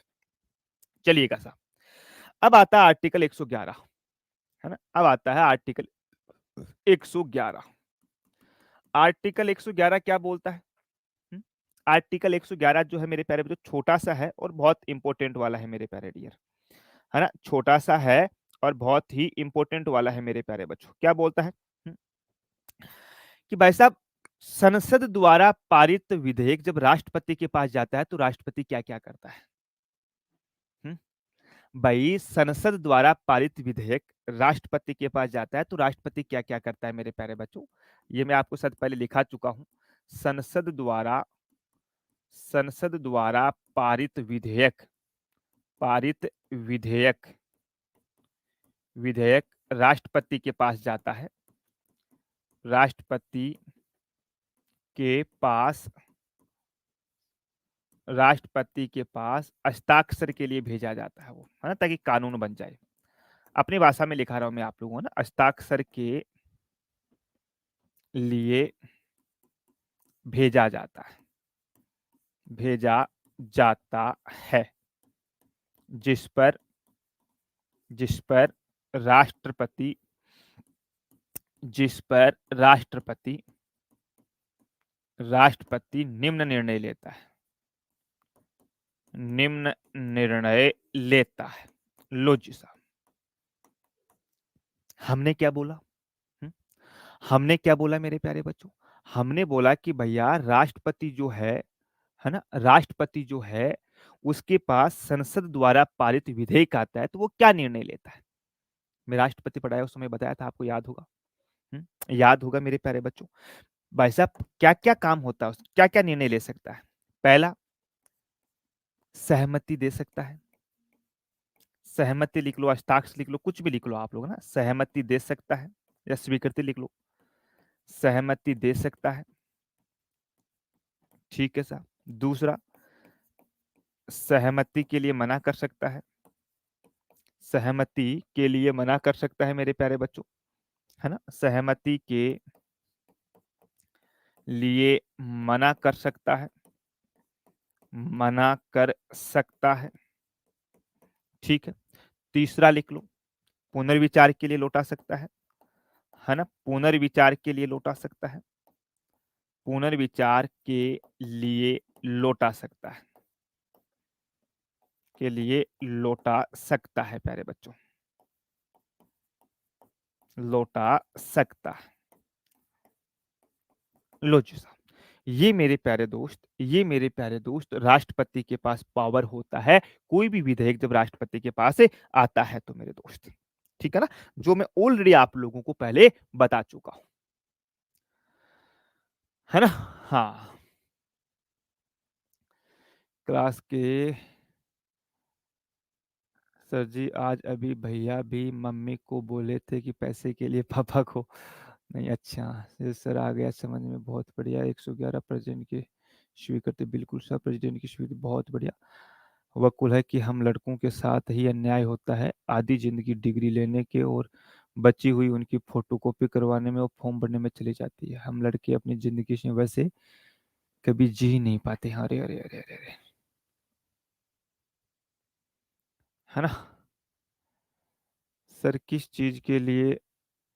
चलिएगा साहब, अब आता है आर्टिकल 111, है ना। अब आता है आर्टिकल 111। आर्टिकल 111 क्या बोलता है? हम्म? आर्टिकल 111 जो है मेरे प्यारे बच्चों, छोटा सा है और बहुत इंपॉर्टेंट वाला है मेरे प्यारे डियर, है ना। छोटा सा है और बहुत ही इंपॉर्टेंट वाला है मेरे प्यारे बच्चों। क्या बोलता है? हम्म, कि भाई साहब, संसद द्वारा पारित विधेयक जब राष्ट्रपति के पास जाता है तो राष्ट्रपति क्या क्या करता है? हम्म? भाई संसद द्वारा पारित विधेयक राष्ट्रपति के पास जाता है तो राष्ट्रपति क्या क्या करता है मेरे प्यारे बच्चों? ये मैं आपको शायद पहले लिखा चुका हूं। संसद द्वारा संसद द्वारा पारित विधेयक, पारित विधेयक, विधेयक राष्ट्रपति के पास जाता है, राष्ट्रपति के पास, राष्ट्रपति के पास हस्ताक्षर के लिए भेजा जाता है वो, है ना, ताकि कानून बन जाए। अपनी भाषा में लिखा रहा हूं मैं आप लोगों को ना, हस्ताक्षर के लिए भेजा जाता है, भेजा जाता है, जिस पर, जिस पर राष्ट्रपति, जिस पर राष्ट्रपति, राष्ट्रपति निम्न निर्णय लेता है, निम्न निर्णय लेता है। लो जी साहब, हमने क्या बोला? हुँ? हमने क्या बोला मेरे प्यारे बच्चों? हमने बोला कि भैया राष्ट्रपति जो है ना? राष्ट्रपति जो है, उसके पास संसद द्वारा पारित विधेयक आता है, तो वो क्या निर्णय लेता है? मैं राष्ट्रपति पढ़ाया उस समय बताया था, आपको याद होगा। हुँ? याद होगा मेरे प्यारे बच्चों। भाई साहब क्या-क्या काम होता है, क्या-क्या निर्णय ले सकता है? पहला, सहमति दे सकता है। सहमति लिख लो, हस्ताक्षर लिख लो, कुछ भी लिख लो आप लोग ना, सहमति दे सकता है या स्वीकृति लिख लो। सहमति दे सकता है, ठीक है साहब। दूसरा, सहमति के लिए मना कर सकता है, सहमति के लिए मना कर सकता है मेरे प्यारे बच्चों, है ना। सहमति के लिए मना कर सकता है, मना कर सकता है। ठीक है, तीसरा लिख लो, पुनर्विचार के लिए लौटा सकता है ना, पुनर्विचार के लिए लौटा सकता है, पुनर्विचार के लिए लौटा सकता है, के लिए लौटा सकता है प्यारे बच्चों, लौटा सकता है। लो जी साहब, ये मेरे प्यारे दोस्त, ये मेरे प्यारे दोस्त राष्ट्रपति के पास पावर होता है। कोई भी विधेयक जब राष्ट्रपति के पास से आता है तो मेरे दोस्त, ठीक है ना, जो मैं ऑलरेडी आप लोगों को पहले बता चुका हूं, है ना। हाँ, क्लास के सर जी आज अभी भैया भी मम्मी को बोले थे कि पैसे के लिए पापा को नहीं। अच्छा, ये सर आ गया समझ में, बहुत बढ़िया। 111 प्रेसिडेंट की स्वीकृति, बिल्कुल सर, प्रेसिडेंट की स्वीकृति बहुत बढ़िया। वकुल है कि हम लड़कों के साथ ही अन्याय होता है, आधी जिंदगी डिग्री लेने के और बची हुई उनकी फोटोकॉपी करवाने में और फॉर्म भरने में चली जाती है। हम लड़के अपनी जिंदगी से वैसे कभी जी ही नहीं पाते। अरे अरे अरे अरे अरे, है ना। सर किस चीज के लिए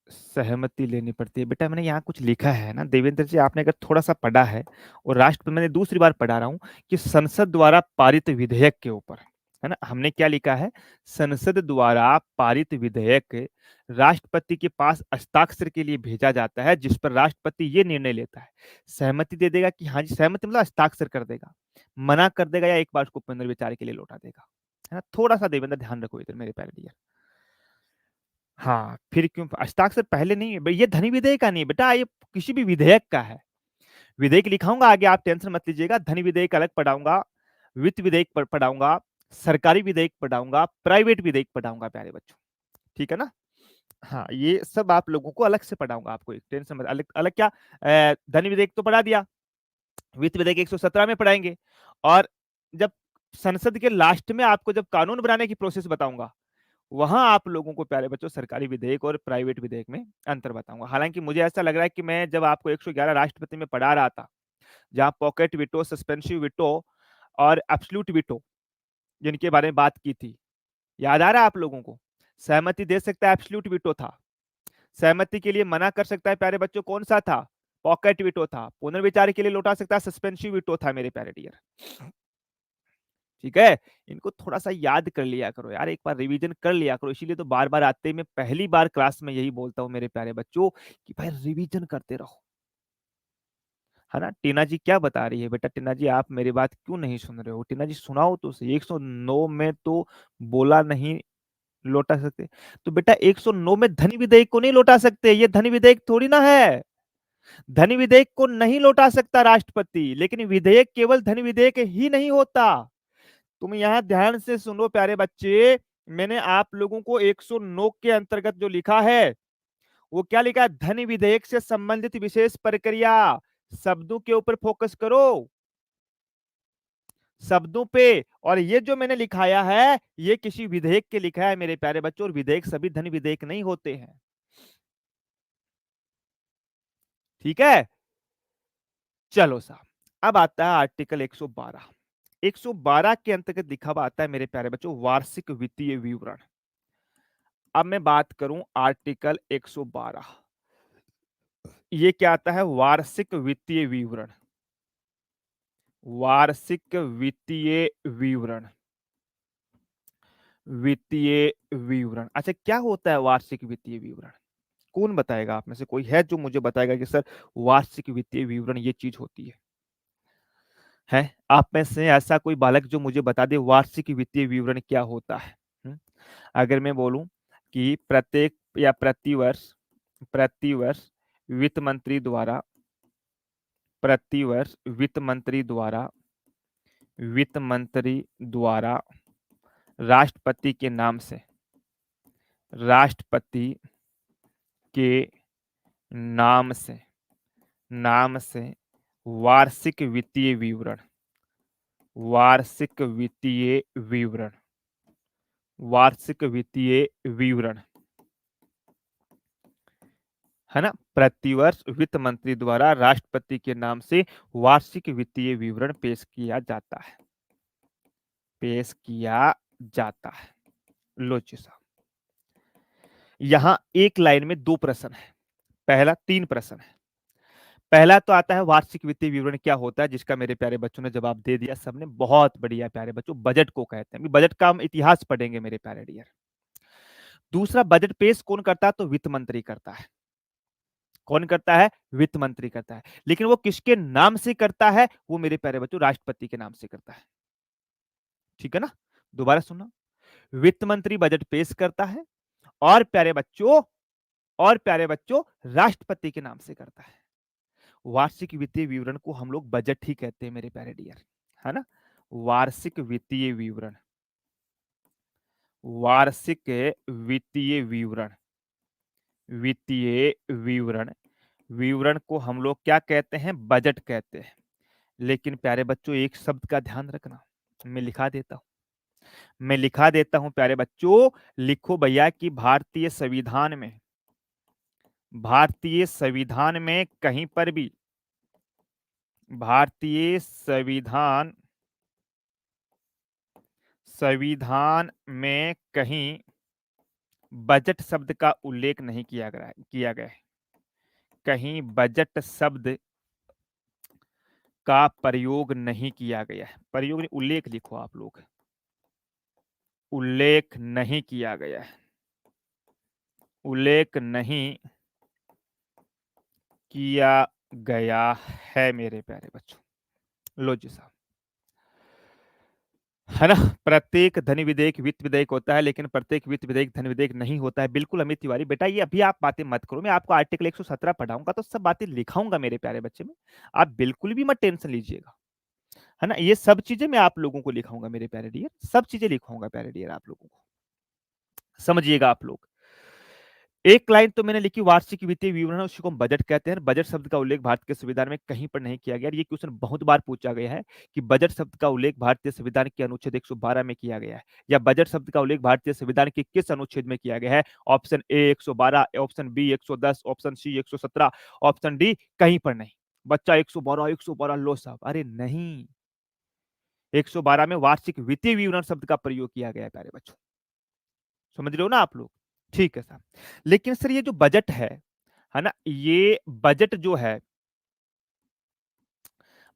सहमति लेनी पड़ती है? बेटा मैंने यहाँ कुछ लिखा है ना देवेंद्र जी, आपने अगर थोड़ा सा पढ़ा है, और राष्ट्र मैंने दूसरी बार पढ़ा रहा हूँ कि संसद द्वारा पारित विधेयक के ऊपर, है ना, हमने क्या लिखा है, संसद द्वारा पारित विधेयक राष्ट्रपति के पास हस्ताक्षर के लिए भेजा जाता है, जिस पर राष्ट्रपति ये निर्णय लेता है, सहमति दे देगा कि हाँ जी सहमति, मतलब हस्ताक्षर कर देगा, मना कर देगा, या एक बार उसको पुनर्विचार के लिए लौटा देगा, है ना। थोड़ा सा देवेंद्र ध्यान रखो इधर मेरे प्यारे डियर। हाँ, फिर क्यों हस्ताक्षर पहले नहीं है ये धनी विधेयक का नहीं है बेटा, ये किसी भी विधेयक का है। विधेयक लिखाऊंगा आगे, आप टेंशन मत लीजिएगा। धनी विधेयक अलग पढ़ाऊंगा, वित्त विधेयक पढ़ाऊंगा, सरकारी विधेयक पढ़ाऊंगा, प्राइवेट विधेयक पढ़ाऊंगा प्यारे बच्चों, ठीक है ना। हाँ, ये सब आप लोगों को अलग से पढ़ाऊंगा, आपको एक टेंशन मत, अलग अलग क्या, धनी विधेयक तो पढ़ा दिया, वित्त विधेयक 117 में पढ़ाएंगे, और जब संसद के लास्ट में आपको जब कानून बनाने की प्रोसेस बताऊंगा, वहां आप लोगों को प्यारे बच्चों सरकारी विधेयक और प्राइवेट विधेयक में अंतर बताऊंगा। हालांकि मुझे ऐसा लग रहा है कि मैं जब आपको 111 राष्ट्रपति में पढ़ा रहा था, जहां पॉकेट विटो, सस्पेंसिव विटो और एब्सोल्यूट विटो जिनके बारे में बात की थी, याद आ रहा है आप लोगों को? सहमति दे सकता है एब्सोल्यूट विटो था, सहमति के लिए मना कर सकता है प्यारे बच्चों कौन सा था? पॉकेट विटो था, पुनर्विचार के लिए लौटा सकता है सस्पेंसिव विटो था मेरे प्यारे डियर, ठीक है। इनको थोड़ा सा याद कर लिया करो यार, एक बार रिवीजन कर लिया करो, इसीलिए तो बार बार आते ही मैं पहली बार क्लास में यही बोलता हूँ मेरे प्यारे बच्चों कि भाई रिवीजन करते रहो, है ना। टीना जी क्या बता रही है बेटा? टीना जी आप मेरी बात क्यों नहीं सुन रहे हो? टीना जी सुनाओ तो सही। 109 में तो बोला नहीं लौटा सकते, तो बेटा 109 में धनी विधेयक को नहीं लौटा सकते, ये धनी विधेयक थोड़ी ना है। धनी विधेयक को नहीं लौटा सकता राष्ट्रपति, लेकिन विधेयक केवल धनी विधेयक ही नहीं होता। तुम यहाँ ध्यान से सुनो प्यारे बच्चे, मैंने आप लोगों को 109 के अंतर्गत जो लिखा है वो क्या लिखा है? धन विधेयक से संबंधित विशेष प्रक्रिया। शब्दों के ऊपर फोकस करो, शब्दों पे। और ये जो मैंने लिखाया है ये किसी विधेयक के लिखा है मेरे प्यारे बच्चों, और विधेयक सभी धन विधेयक नहीं होते हैं, ठीक है। चलो साहब, अब आता है आर्टिकल 112। 112 के अंतर्गत लिखा हुआ आता है मेरे प्यारे बच्चों वार्षिक वित्तीय विवरण। अब मैं बात करूं आर्टिकल 112, ये क्या आता है? वार्षिक वित्तीय विवरण, वार्षिक वित्तीय विवरण, वित्तीय विवरण। अच्छा, क्या होता है वार्षिक वित्तीय विवरण? कौन बताएगा? आप में से कोई है जो मुझे बताएगा कि सर वार्षिक वित्तीय विवरण ये चीज होती है? आप में से ऐसा कोई बालक जो मुझे बता दे वार्षिक वित्तीय विवरण क्या होता है? हम्म? अगर मैं बोलूं कि प्रत्येक या प्रतिवर्ष, प्रतिवर्ष वित्त मंत्री द्वारा, प्रतिवर्ष वित्त मंत्री द्वारा, वित्त मंत्री द्वारा राष्ट्रपति के नाम से, राष्ट्रपति के नाम से, नाम से वार्षिक वित्तीय विवरण, वार्षिक वित्तीय विवरण, वार्षिक वित्तीय विवरण, है ना। प्रतिवर्ष वित्त मंत्री द्वारा राष्ट्रपति के नाम से वार्षिक वित्तीय विवरण पेश किया जाता है। पेश किया जाता है। लो जी साहब, यहां एक लाइन में 2 प्रश्न है, पहला 3 प्रश्न है। पहला तो आता है वार्षिक वित्तीय विवरण क्या होता है, जिसका मेरे प्यारे बच्चों ने जवाब दे दिया सबने, बहुत बढ़िया प्यारे बच्चों, बजट को कहते हैं। बजट का हम इतिहास पढ़ेंगे मेरे प्यारे डियर। दूसरा, बजट पेश कौन करता है, तो वित्त मंत्री करता है। कौन करता है, वित्त मंत्री करता है। लेकिन वो किसके नाम से करता है, वो मेरे प्यारे बच्चों राष्ट्रपति के नाम से करता है। ठीक है ना, दोबारा सुनना, वित्त मंत्री बजट पेश करता है और प्यारे बच्चों, राष्ट्रपति के नाम से करता है। वार्षिक वित्तीय विवरण को हम लोग बजट ही कहते हैं मेरे प्यारे डियर, है ना। वार्षिक वित्तीय विवरण, वार्षिक वित्तीय विवरण, वित्तीय विवरण, विवरण को हम लोग क्या कहते हैं, बजट कहते हैं। लेकिन प्यारे बच्चों एक शब्द का ध्यान रखना, मैं लिखा देता हूं, प्यारे बच्चों, लिखो भैया कि भारतीय संविधान में, कहीं पर भी, भारतीय संविधान में कहीं बजट शब्द का उल्लेख नहीं किया गया है। कहीं बजट शब्द का प्रयोग नहीं किया गया है। प्रयोग नहीं, उल्लेख लिखो आप लोग, उल्लेख नहीं किया गया है, उल्लेख नहीं किया गया है मेरे प्यारे बच्चों। लो जी साहब, है ना। प्रत्येक धन विधेयक वित्त विधेयक होता है, लेकिन प्रत्येक वित्त विधेयक धन विधेयक नहीं होता है। बिल्कुल अमित तिवारी बेटा, ये अभी आप बातें मत करो, मैं आपको आर्टिकल 117 पढ़ाऊंगा तो सब बातें लिखाऊंगा मेरे प्यारे बच्चे में। आप बिल्कुल भी मत टेंशन लीजिएगा, है ना। ये सब चीजें मैं आप लोगों को लिखाऊंगा मेरे प्यारे डियर, सब चीजें लिखाऊंगा प्यारे डियर आप लोगों को, समझिएगा आप लोग। एक लाइन तो मैंने लिखी, वार्षिक वित्तीय विवरण, उसी को हम बजट कहते हैं। बजट शब्द का उल्लेख भारत के संविधान में कहीं पर नहीं किया गया। ये क्वेश्चन बहुत बार पूछा गया है कि बजट शब्द का उल्लेख भारतीय संविधान के अनुच्छेद 112 में किया गया है, या बजट शब्द का उल्लेख भारतीय संविधान के किस अनुच्छेद में किया गया है। Option A 112, option B 110, option C 117, option D कहीं पर नहीं। बच्चा 112 लो साहब, अरे नहीं, 112 में वार्षिक वित्तीय विवरण शब्द का प्रयोग किया गया है प्यारे बच्चों, समझ रहे हो ना आप लोग। ठीक है साहब, लेकिन सर ये जो बजट है ना, ये बजट जो है,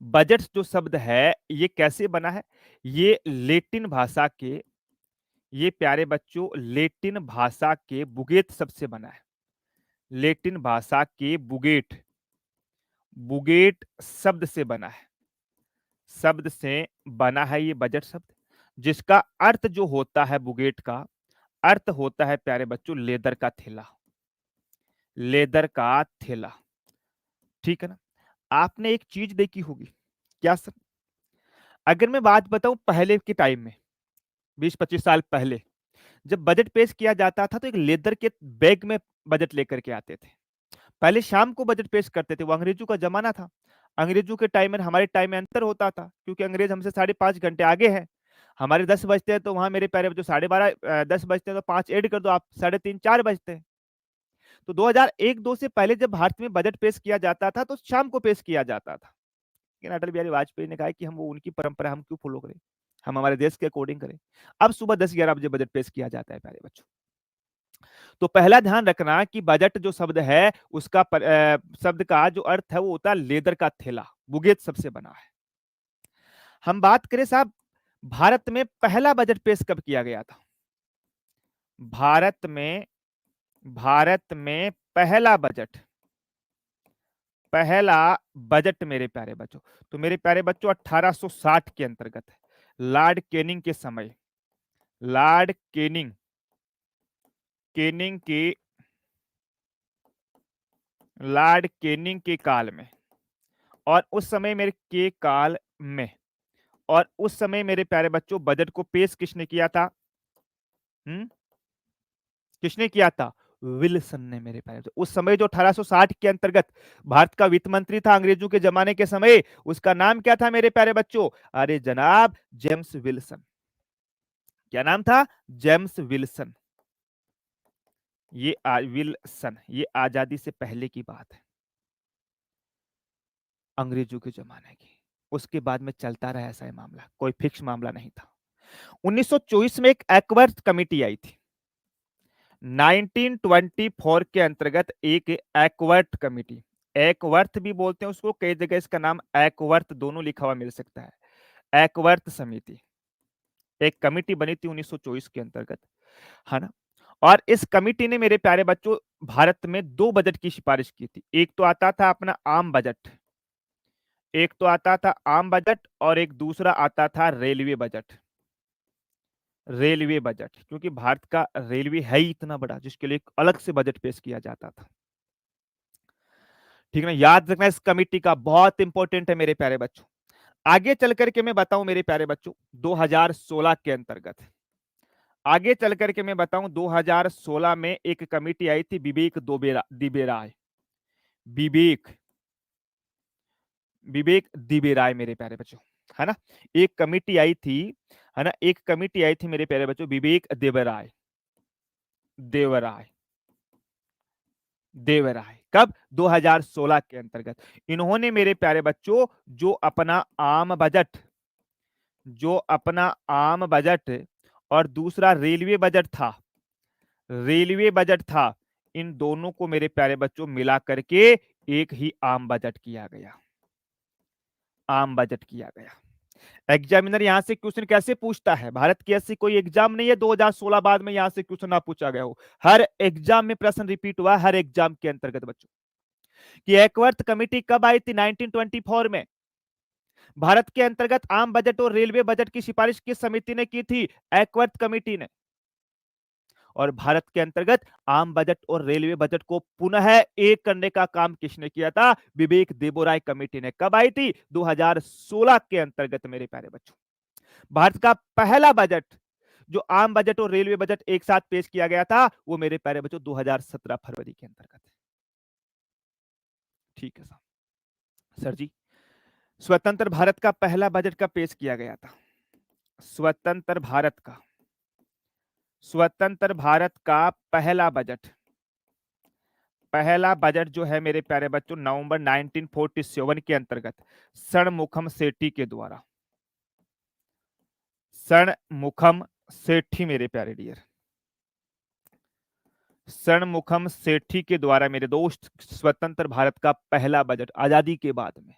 बजट जो शब्द है ये कैसे बना है, ये लेटिन भाषा के, ये प्यारे बच्चों लेटिन भाषा के बुगेट शब्द से बना है। लेटिन भाषा के बुगेट, बुगेट शब्द से बना है, शब्द से बना है ये बजट शब्द, जिसका अर्थ जो होता है, बुगेट का अर्थ होता है प्यारे बच्चों लेदर का थैला, लेदर का थैला। ठीक है ना। आपने एक चीज देखी होगी, क्या सर, अगर मैं बात बताऊं पहले के टाइम में, 20-25 साल पहले जब बजट पेश किया जाता था तो एक लेदर के बैग में बजट लेकर के आते थे। पहले शाम को बजट पेश करते थे, वो अंग्रेजों का जमाना था। अंग्रेजों के टाइम में हमारे टाइम में अंतर होता था, क्योंकि अंग्रेज हमसे 5.5 घंटे आगे हैं। हमारे 10 बजते हैं तो वहां मेरे प्यारे बच्चों 12:30, 10 बजते हैं तो 5 ऐड कर दो आप, 3:30 4 बजते हैं। तो 2001-2 से पहले जब भारत में बजट पेश किया जाता था तो शाम को पेश किया जाता था। लेकिन अटल बिहारी वाजपेयी ने कहा कि हम वो उनकी परंपरा हम क्यों फॉलो करें, हम हमारे देश के अकॉर्डिंग करें। अब सुबह 10-11 बजे बजट पेश किया जाता है प्यारे बच्चों। तो पहला ध्यान रखना कि बजट जो शब्द है उसका शब्द का जो अर्थ है वो होता है लेदर का थैला, बुगेत सबसे बना है। हम बात करें साहब, भारत में पहला बजट पेश कब किया गया था। भारत में, पहला बजट, पहला बजट मेरे प्यारे बच्चों, तो मेरे प्यारे बच्चों 1860 के अंतर्गत है, लॉर्ड केनिंग के समय, लॉर्ड केनिंग, केनिंग के, लॉर्ड केनिंग के काल में, और उस समय मेरे के काल में, और उस समय मेरे प्यारे बच्चों बजट को पेश किसने किया था, हम्म, किसने किया था, विल्सन ने मेरे प्यारे बच्चों। उस समय जो 1860 के अंतर्गत भारत का वित्त मंत्री था अंग्रेजों के जमाने के समय, उसका नाम क्या था मेरे प्यारे बच्चों, अरे जनाब जेम्स विल्सन। क्या नाम था, जेम्स विल्सन। विल्सन, ये आजादी से पहले की बात है, अंग्रेजों के जमाने की। उसके बाद में चलता रहा ऐसा ही मामला, कोई फिक्स मामला नहीं था। 1924 में एक एक्वर्थ कमेटी आई थी। 1924 के अंतर्गत एक एक्वर्थ कमेटी, एकवर्थ भी बोलते हैं उसको, कई जगह इसका नाम एकवर्थ दोनों लिखा हुआ मिल सकता है। एकवर्थ समिति एक कमेटी बनी थी 1924 के अंतर्गत, है ना। और इस कमेटी ने मेरे प्यारे बच्चों भारत में दो बजट की सिफारिश की थी। एक तो आता था अपना आम बजट, एक तो आता था आम बजट, और एक दूसरा आता था रेलवे बजट। रेलवे बजट, क्योंकि भारत का रेलवे है ही इतना बड़ा जिसके लिए एक अलग से बजट पेश किया जाता था। ठीक है ना, याद रखना इस कमेटी का, बहुत इंपॉर्टेंट है मेरे प्यारे बच्चों। आगे चल करके मैं बताऊं मेरे प्यारे बच्चों 2016 के अंतर्गत, आगे चल करके मैं बताऊं 2016 में एक कमेटी आई थी, विवेक दिबे राय, विवेक विवेक दिबे राय मेरे प्यारे बच्चों, है ना। एक कमेटी आई थी, है ना, एक कमेटी आई थी मेरे प्यारे बच्चों, विवेक देवराय, देवराय देवराय कब? 2016 के अंतर्गत। इन्होंने मेरे प्यारे बच्चों जो अपना आम बजट, जो अपना आम बजट और दूसरा रेलवे बजट था, रेलवे बजट था, इन दोनों को मेरे प्यारे बच्चों मिला करके एक ही आम बजट किया गया, आम बजट किया गया। एग्जामिनर यहां से क्वेश्चन कैसे पूछता है, भारत की ऐसी कोई एग्जाम नहीं है 2016 बाद में यहां से क्वेश्चन ना पूछा गया हो, हर एग्जाम में प्रश्न रिपीट हुआ, हर एग्जाम के अंतर्गत बच्चों। कि एकवर्थ कमेटी कब आई थी? 1924 में। भारत के अंतर्गत आम बजट और रेलवे बजट की सिफारिश किस समिति ने की थी? एकवर्थ कमेटी ने। और भारत के अंतर्गत आम बजट और रेलवे बजट को पुनः एक करने का काम किसने किया था? विवेक देबोराय कमेटी ने। कब आई थी? 2016 के अंतर्गत मेरे प्यारे बच्चों। भारत का पहला बजट जो आम बजट और रेलवे बजट एक साथ पेश किया गया था, वो मेरे प्यारे बच्चों 2017 फरवरी के अंतर्गत। ठीक है सर जी, स्वतंत्र भारत का पहला बजट कब पेश किया गया था? स्वतंत्र भारत का, स्वतंत्र भारत का पहला बजट, पहला बजट जो है मेरे प्यारे बच्चों नवंबर 1947 के अंतर्गत षणमुखम सेठी के द्वारा, षणमुखम सेठी मेरे प्यारे डियर, षणमुखम सेठी के द्वारा मेरे दोस्त स्वतंत्र भारत का पहला बजट आजादी के बाद में।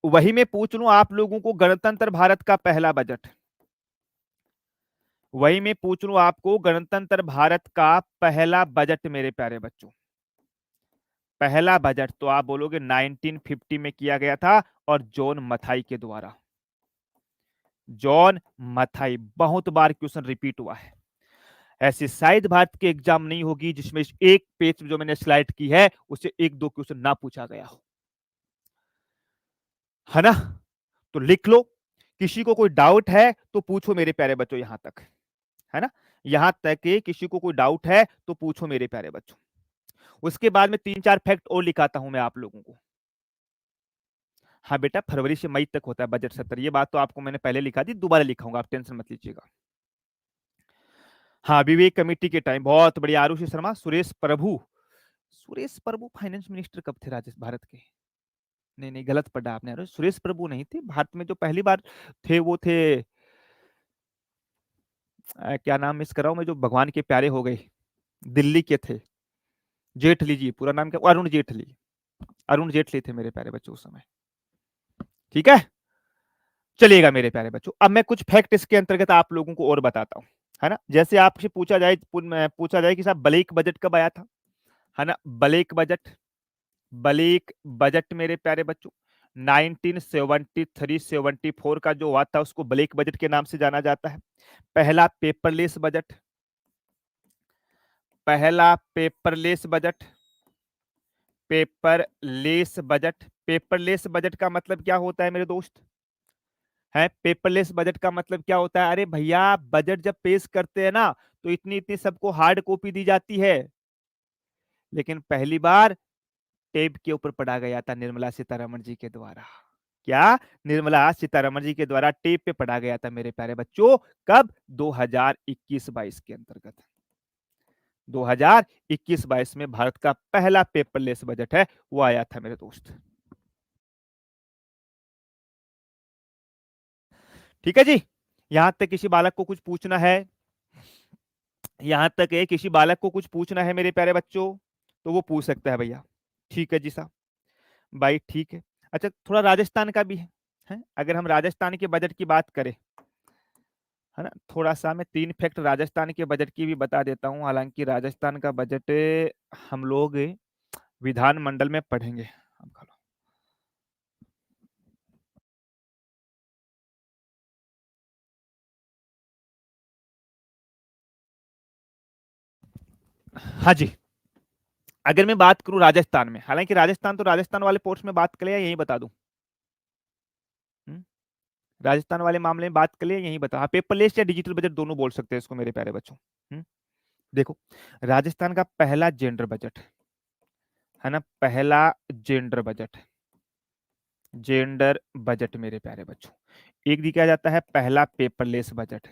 वही मैं पूछ लूं आप लोगों को, गणतंत्र भारत का पहला बजट, वही मैं पूछ लूं आपको गणतंत्र भारत का पहला बजट मेरे प्यारे बच्चों, पहला बजट तो आप बोलोगे 1950 में किया गया था और जॉन मथाई के द्वारा, जॉन मथाई। बहुत बार क्वेश्चन रिपीट हुआ है, ऐसी शायद भारत के एग्जाम नहीं होगी जिसमें एक पेज जो मैंने स्लाइड की है उससे एक दो क्वेश्चन ना पूछा गया हो, है ना। तो लिख लो, किसी को कोई डाउट है तो पूछो मेरे प्यारे बच्चों यहां तक, है ना। यहां तक कि किसी को कोई डाउट है तो पूछो मेरे प्यारे बच्चों। उसके बाद में 3-4 फैक्ट और लिखाता हूं मैं आप लोगों को। हाँ बेटा, फरवरी से मई तक होता है बजट सत्र, ये बात तो आपको मैंने पहले लिखा दी, दोबारा लिखाऊंगा, आप टेंशन मत लीजिएगा। हाँ, विवेक कमेटी के टाइम बहुत बढ़िया, आरुषि शर्मा, सुरेश प्रभु, सुरेश प्रभु फाइनेंस मिनिस्टर कब थे राजस्थान भारत के? नहीं नहीं, गलत पढ़ा आपने, सुरेश प्रभु नहीं थे, भारत में जो पहली बार थे वो थे क्या नाम मिस कर रहा हूं मैं, जो भगवान के प्यारे हो गए, दिल्ली के थे, जेठली जी, पूरा नाम क्या? अरुण जेठली, अरुण जेठली थे मेरे प्यारे बच्चों उस समय। ठीक है, चलिएगा मेरे प्यारे बच्चों, अब मैं कुछ फैक्ट इसके अंतर्गत आप लोगों को और बताता हूं, है ना। जैसे आपसे पूछा जाए कि साहब ब्लैक बजट कब आया था, है ना। ब्लैक बजट, ब्लैक बजट मेरे प्यारे बच्चों 1973-74 का जो हुआ था उसको ब्लैक बजट के नाम से जाना जाता है। पहला पेपरलेस बजट, पहला paperless budget, paperless budget, paperless budget का मतलब क्या होता है मेरे दोस्त? है पेपरलेस बजट का मतलब क्या होता है? अरे भैया, बजट जब पेश करते हैं ना तो इतनी इतनी सबको हार्ड कॉपी दी जाती है, लेकिन पहली बार टेप के ऊपर पढ़ा गया था निर्मला सीतारमण जी के द्वारा। क्या? निर्मला सीतारमण जी के द्वारा टेप पे पढ़ा गया था मेरे प्यारे बच्चों। कब? 2021-22 के अंतर्गत, 2021-22 में भारत का पहला पेपरलेस बजट है वो आया था मेरे दोस्त। ठीक है जी, यहां तक किसी बालक को कुछ पूछना है, यहां तक है किसी बालक को कुछ पूछना है मेरे प्यारे बच्चों, तो वो पूछ सकता है भैया। ठीक है जी साहब, भाई ठीक है। अच्छा, थोड़ा राजस्थान का भी है, अगर हम राजस्थान के बजट की बात करें, है ना, थोड़ा सा मैं 3 फैक्ट राजस्थान के बजट की भी बता देता हूँ। हालांकि राजस्थान का बजट हम लोग विधानमंडल में पढ़ेंगे। अब खा लो। हाँ जी, अगर मैं बात करूं राजस्थान में, हालांकि राजस्थान तो राजस्थान वाले पोर्ट्स में बात करें या यही बता दूं? हम्म? राजस्थान वाले मामले में बात करें या यही बता, हाँ, पेपरलेस या डिजिटल बजट दोनों बोल सकते हैं इसको मेरे प्यारे बच्चों। देखो, राजस्थान का पहला जेंडर बजट है ना, पहला जेंडर बजट, जेंडर बजट मेरे प्यारे बच्चों। एक दिया जाता है पहला पेपरलेस बजट,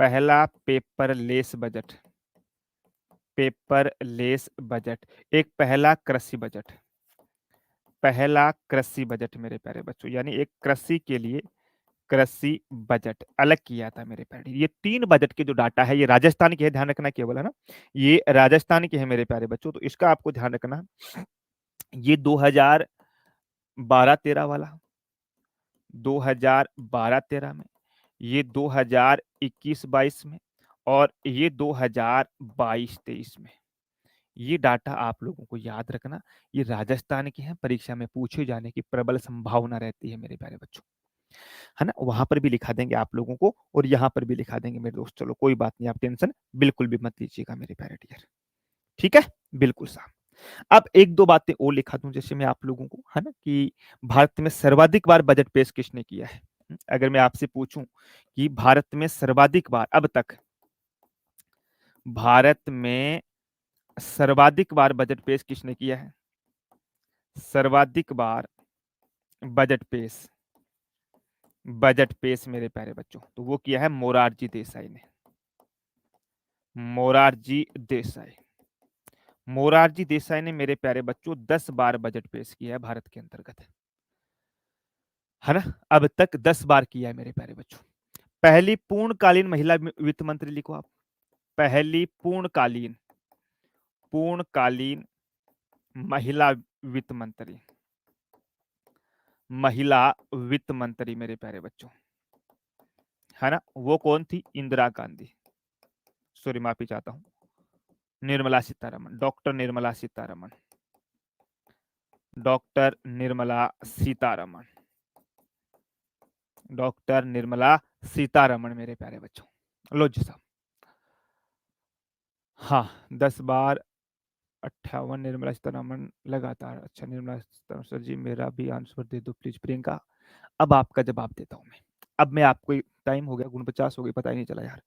पहला पेपरलेस बजट, पेपरलेस बजट। एक पहला कृषि बजट, पहला कृषि बजट मेरे प्यारे बच्चों, यानी एक कृषि के लिए कृषि बजट अलग किया था मेरे प्यारे। ये 3 बजट के जो डाटा है ये राजस्थान के है, ध्यान रखना केवल, है ना, ये राजस्थान के है मेरे प्यारे बच्चों, तो इसका आपको ध्यान रखना। ये 2012-13 वाला, 2012-13 में, ये 2021-22 में, और ये 2022-23 में। ये डाटा आप लोगों को याद रखना, ये राजस्थान के हैं, परीक्षा में पूछे जाने की प्रबल संभावना रहती है मेरे प्यारे बच्चों, है ना। वहां पर भी लिखा देंगे आप लोगों को और यहाँ पर भी लिखा देंगे मेरे दोस्त। चलो कोई बात नहीं, आप टेंशन बिल्कुल भी मत लीजिएगा मेरे प्यारे डियर, ठीक है, बिल्कुल साहब। अब एक दो बातें और लिखा दूं, जैसे मैं आप लोगों को, है ना, कि भारत में सर्वाधिक बार बजट पेश किसने किया है। अगर मैं आपसे पूछूं कि भारत में सर्वाधिक बार अब तक, भारत में सर्वाधिक बार बजट पेश किसने किया है, सर्वाधिक बार बजट पेश, बजट पेश मेरे प्यारे बच्चों, तो वो किया है मोरारजी देसाई ने, मोरारजी देसाई। मोरारजी देसाई ने मेरे प्यारे बच्चों 10 बार बजट पेश किया है भारत के अंतर्गत, है ना, अब तक 10 बार किया है मेरे प्यारे बच्चों। पहली पूर्णकालीन महिला वित्त मंत्री लिखो आप, पहली पूर्णकालीन, पूर्णकालीन महिला वित्त मंत्री, महिला वित्त मंत्री मेरे प्यारे बच्चों, है ना, वो कौन थी, इंदिरा गांधी, सॉरी माफी चाहता हूं, Nirmala Sitharaman, doctor Nirmala Sitharaman, doctor Nirmala Sitharaman, doctor Nirmala Sitharaman मेरे प्यारे बच्चों। लो जी साहब, हाँ, 10 बार 58 निर्मला सीतारमन लगातार। अच्छा निर्मला सीतारमन सर जी, मेरा भी आंसर दे दो प्लीज प्रियंका। अब आपका जवाब देता हूं मैं, अब मैं आपको, टाइम हो गया 49 हो गई, पता ही नहीं चला यार,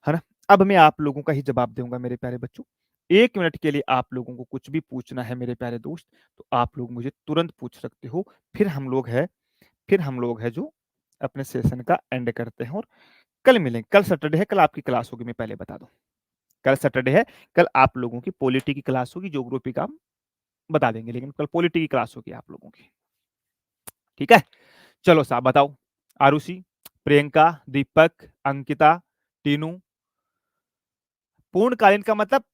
है ना। अब मैं आप लोगों का ही जवाब दूंगा मेरे प्यारे बच्चों। 1 मिनट के लिए आप लोगों को कुछ भी पूछना है मेरे प्यारे दोस्त, तो आप लोग मुझे तुरंत पूछ सकते हो, फिर हम लोग है, फिर हम लोग है जो अपने सेशन का एंड करते हैं, और कल मिलेंगे। कल सैटरडे है, कल आपकी क्लास होगी, मैं पहले बता दूं, कल सैटरडे है, कल आप लोगों की पॉलिटी की क्लास होगी, ज्योग्राफी का हम बता देंगे, लेकिन कल पॉलिटी की क्लास होगी आप लोगों की, ठीक है। चलो साहब बताओ, आरुषि, प्रियंका, दीपक, अंकिता, टीनू, पूर्णकालीन का मतलब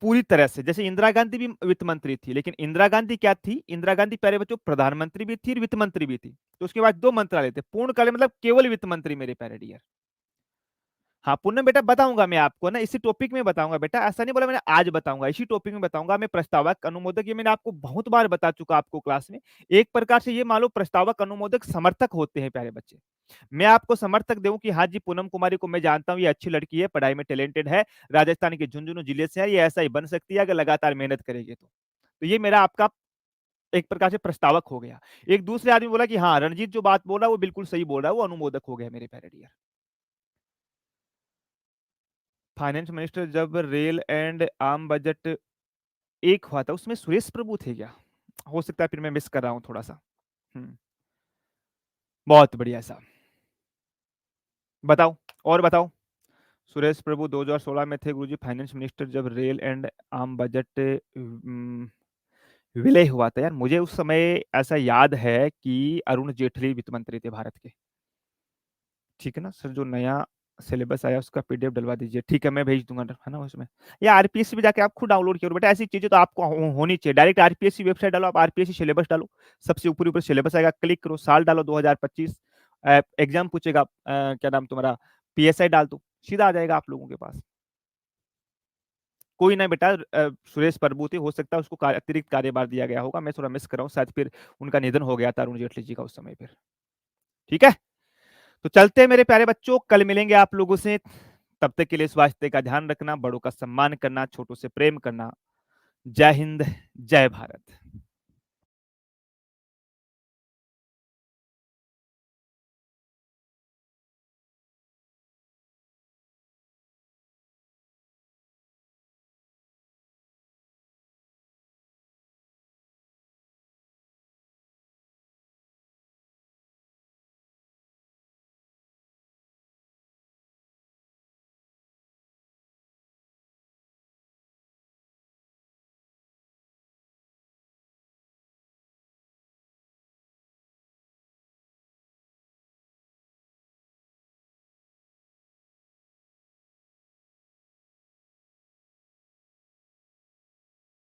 पूरी तरह से, जैसे इंदिरा गांधी भी वित्त मंत्री थी, लेकिन इंदिरा गांधी क्या थी, इंदिरा गांधी प्यारे बच्चों प्रधानमंत्री भी थी और वित्त मंत्री भी थी, तो उसके बाद 2 मंत्रालय थे। पूर्णकालीन मतलब केवल वित्त मंत्री मेरे प्यारे डियर। हाँ पूनम बेटा, बताऊंगा मैं आपको ना, इसी टॉपिक में बताऊंगा बेटा, ऐसा नहीं बोला मैंने आज बताऊंगा, इसी टॉपिक में बताऊंगा मैं। प्रस्तावक अनुमोदक, ये मैंने आपको बहुत बार बता चुका आपको क्लास में। एक प्रकार से ये मान लो प्रस्तावक अनुमोदक समर्थक होते हैं प्यारे बच्चे। मैं आपको समर्थक दूं कि हाँ जी पूनम कुमारी को मैं जानता हूँ, ये अच्छी लड़की है, पढ़ाई में टैलेंटेड है, राजस्थान के झुंझुनू जिले से है, ये ऐसा ही बन सकती है अगर लगातार मेहनत करेगी तो ये मेरा आपका एक प्रकार से प्रस्तावक हो गया। एक दूसरे आदमी बोला कि हाँ रणजीत जो बात बोल रहा है वो बिल्कुल सही बोल रहा है, वो अनुमोदक हो गया मेरे प्यारे डियर। फाइनेंस मिनिस्टर जब रेल एंड आम बजट एक हुआ था, उसमें सुरेश प्रभु थे क्या? हो सकता है फिर मैं मिस कर रहा हूँ थोड़ा सा। हम्म, बहुत बढ़िया साहब, बताओ और बताओ। सुरेश प्रभु 2016 में थे गुरुजी फाइनेंस मिनिस्टर जब रेल एंड आम बजट विलय हुआ था। यार मुझे उस समय ऐसा याद है कि अरुण जेटली वित्त मंत्री थे भारत के, ठीक है ना सर, जो नया सिलेबस आया उसका पीडीएफ डलवा दीजिए। ठीक है, मैं भेज दूंगा, है ना उसमें। या आरपीएससी भी जाके आप खुद डाउनलोड किया बेटा, ऐसी चीजें तो आपको होनी चाहिए। डायरेक्ट आरपीएससी वेबसाइट डालो, आप आरपीएससी सिलेबस डालो, सबसे ऊपर ऊपर सिलेबस आएगा, क्लिक करो, साल डालो 2025, एग्जाम पूछेगा, क्या नाम तुम्हारा, पीएसआई डाल दो, सीधा आ जाएगा आप लोगों के पास। कोई ना बेटा, सुरेश प्रभुति हो सकता है उसको अतिरिक्त कार्यभार दिया गया होगा, मैं थोड़ा मिस कर रहा हूँ, शायद फिर उनका निधन हो गया था अरुण जेटली जी का उस समय फिर। ठीक है, तो चलते हैं मेरे प्यारे बच्चों, कल मिलेंगे आप लोगों से। तब तक के लिए स्वास्थ्य का ध्यान रखना, बड़ों का सम्मान करना, छोटों से प्रेम करना। जय हिंद, जय भारत।